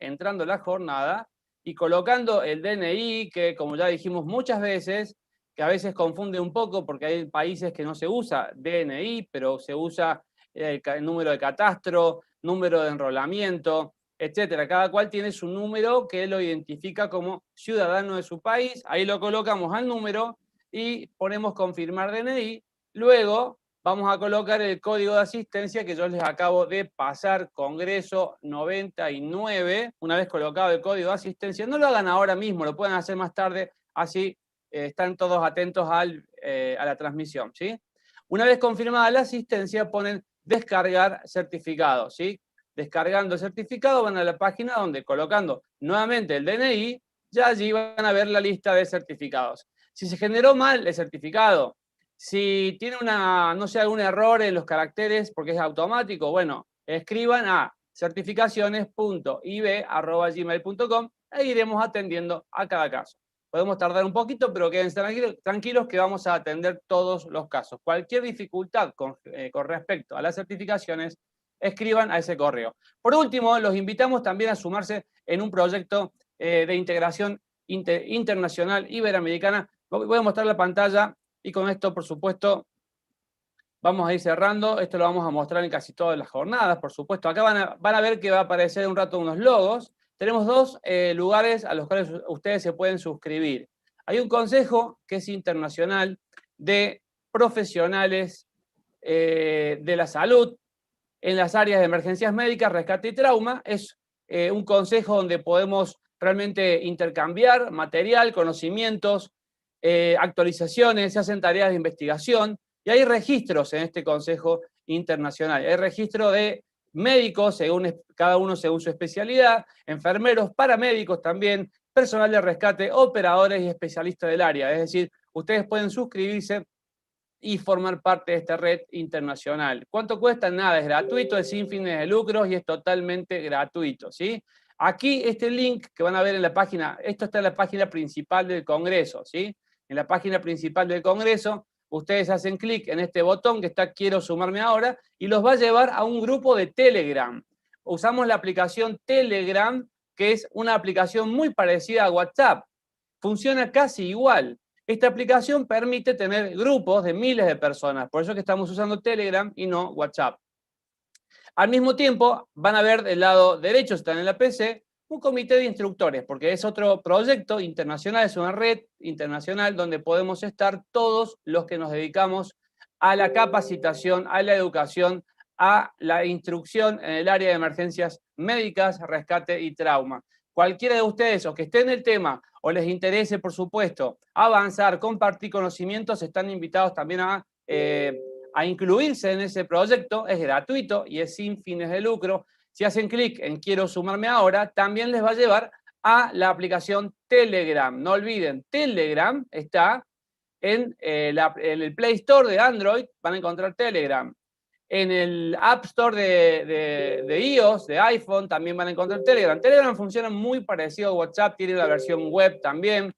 y colocando el DNI, que como ya dijimos muchas veces, que a veces confunde un poco porque hay países que no se usa DNI, pero se usa el número de catastro, número de enrolamiento, etcétera. Cada cual tiene su número que lo identifica como ciudadano de su país. Ahí lo colocamos al número y ponemos confirmar DNI. Luego vamos a colocar el código de asistencia que yo les acabo de pasar, Congreso 99. Una vez colocado el código de asistencia, no lo hagan ahora mismo, lo pueden hacer más tarde, así están todos atentos a la transmisión, ¿sí? Una vez confirmada la asistencia, ponen descargar certificado, ¿sí? Descargando el certificado, van a la página donde, colocando nuevamente el DNI, ya allí van a ver la lista de certificados. Si se generó mal el certificado, si tiene no sé, algún error en los caracteres porque es automático, bueno, escriban a certificaciones.ib@gmail.com e iremos atendiendo a cada caso. Podemos tardar un poquito, pero quédense tranquilos que vamos a atender todos los casos. Cualquier dificultad con respecto a las certificaciones, escriban a ese correo. Por último, los invitamos también a sumarse en un proyecto de integración internacional iberoamericana. Voy a mostrar la pantalla y con esto, por supuesto, vamos a ir cerrando. Esto lo vamos a mostrar en casi todas las jornadas, por supuesto. Acá van a ver que va a aparecer un rato unos logos. Tenemos dos lugares a los cuales ustedes se pueden suscribir. Hay un consejo que es internacional de profesionales de la salud en las áreas de emergencias médicas, rescate y trauma. Es un consejo donde podemos realmente intercambiar material, conocimientos, actualizaciones, se hacen tareas de investigación y hay registros en este consejo internacional. Hay registro de médicos, cada uno según su especialidad, enfermeros, paramédicos también, personal de rescate, operadores y especialistas del área. Es decir, ustedes pueden suscribirse y formar parte de esta red internacional. ¿Cuánto cuesta? Nada, es gratuito, es sin fines de lucro y es totalmente gratuito, ¿sí? Aquí este link que van a ver en la página, esto está en la página principal del Congreso, ¿sí? En la página principal del Congreso, ustedes hacen clic en este botón que está Quiero sumarme ahora y los va a llevar a un grupo de Telegram. Usamos la aplicación Telegram, que es una aplicación muy parecida a WhatsApp. Funciona casi igual. Esta aplicación permite tener grupos de miles de personas, por eso es que estamos usando Telegram y no WhatsApp. Al mismo tiempo, van a ver del lado derecho, están en la PC, un comité de instructores, porque es otro proyecto internacional, es una red internacional donde podemos estar todos los que nos dedicamos a la capacitación, a la educación, a la instrucción en el área de emergencias médicas, rescate y trauma. Cualquiera de ustedes, o que esté en el tema, o les interese, por supuesto, avanzar, compartir conocimientos, están invitados también a incluirse en ese proyecto. Es gratuito y es sin fines de lucro. Si hacen clic en Quiero sumarme ahora, también les va a llevar a la aplicación Telegram. No olviden, Telegram está en el Play Store de Android, van a encontrar Telegram. En el App Store de iOS, de iPhone, también van a encontrar Telegram. Telegram funciona muy parecido a WhatsApp, tiene la versión web también.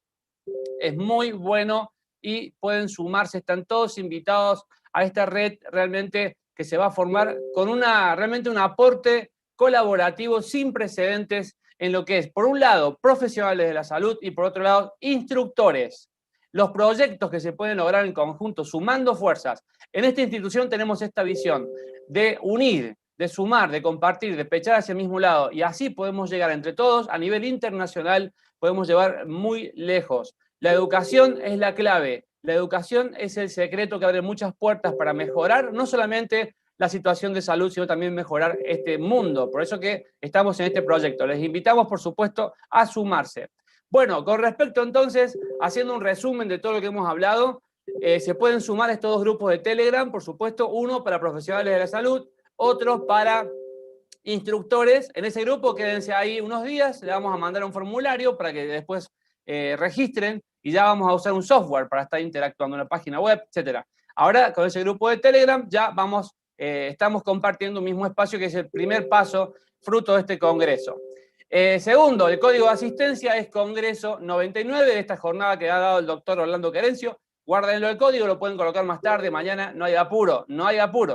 Es muy bueno y pueden sumarse, están todos invitados a esta red realmente que se va a formar con realmente un aporte colaborativo sin precedentes en lo que es, por un lado, profesionales de la salud y por otro lado, instructores. Los proyectos que se pueden lograr en conjunto, sumando fuerzas. En esta institución tenemos esta visión de unir, de sumar, de compartir, de pechar hacia el mismo lado, y así podemos llegar entre todos a nivel internacional, podemos llevar muy lejos. La educación es la clave, la educación es el secreto que abre muchas puertas para mejorar no solamente la situación de salud, sino también mejorar este mundo. Por eso que estamos en este proyecto. Les invitamos, por supuesto, a sumarse. Bueno, con respecto entonces, haciendo un resumen de todo lo que hemos hablado, se pueden sumar estos dos grupos de Telegram, por supuesto, uno para profesionales de la salud, otro para instructores. En ese grupo quédense ahí unos días, le vamos a mandar un formulario para que después registren y ya vamos a usar un software para estar interactuando en la página web, etc. Ahora, con ese grupo de Telegram ya estamos compartiendo un mismo espacio que es el primer paso fruto de este congreso. Segundo, el código de asistencia es Congreso 99 de esta jornada que ha dado el doctor Orlando Querencio. Guárdenlo el código, lo pueden colocar más tarde, mañana, no hay apuro,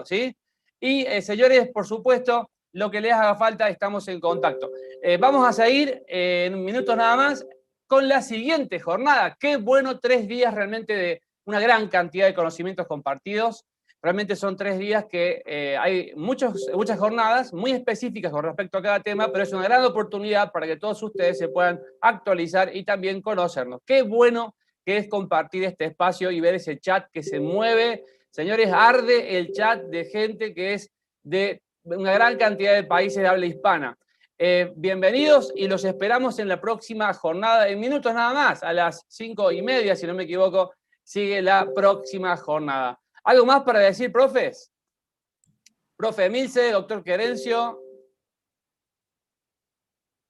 ¿sí? Y señores, por supuesto, lo que les haga falta, estamos en contacto. Vamos a seguir en minutos nada más con la siguiente jornada. Qué bueno, 3 días realmente de una gran cantidad de conocimientos compartidos. Realmente son 3 días que hay muchas jornadas muy específicas con respecto a cada tema, pero es una gran oportunidad para que todos ustedes se puedan actualizar y también conocernos. Qué bueno que es compartir este espacio y ver ese chat que se mueve Señores, arde el chat de gente que es de una gran cantidad de países de habla hispana. Bienvenidos y los esperamos en la próxima jornada, en minutos nada más, a las 5:30, si no me equivoco, sigue la próxima jornada. ¿Algo más para decir, profes? Profe Milce, doctor Querencio,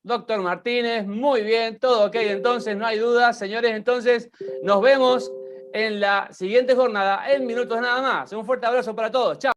doctor Martínez, muy bien, todo ok, entonces no hay duda, señores, entonces nos vemos en la siguiente jornada, en minutos nada más. Un fuerte abrazo para todos, chao.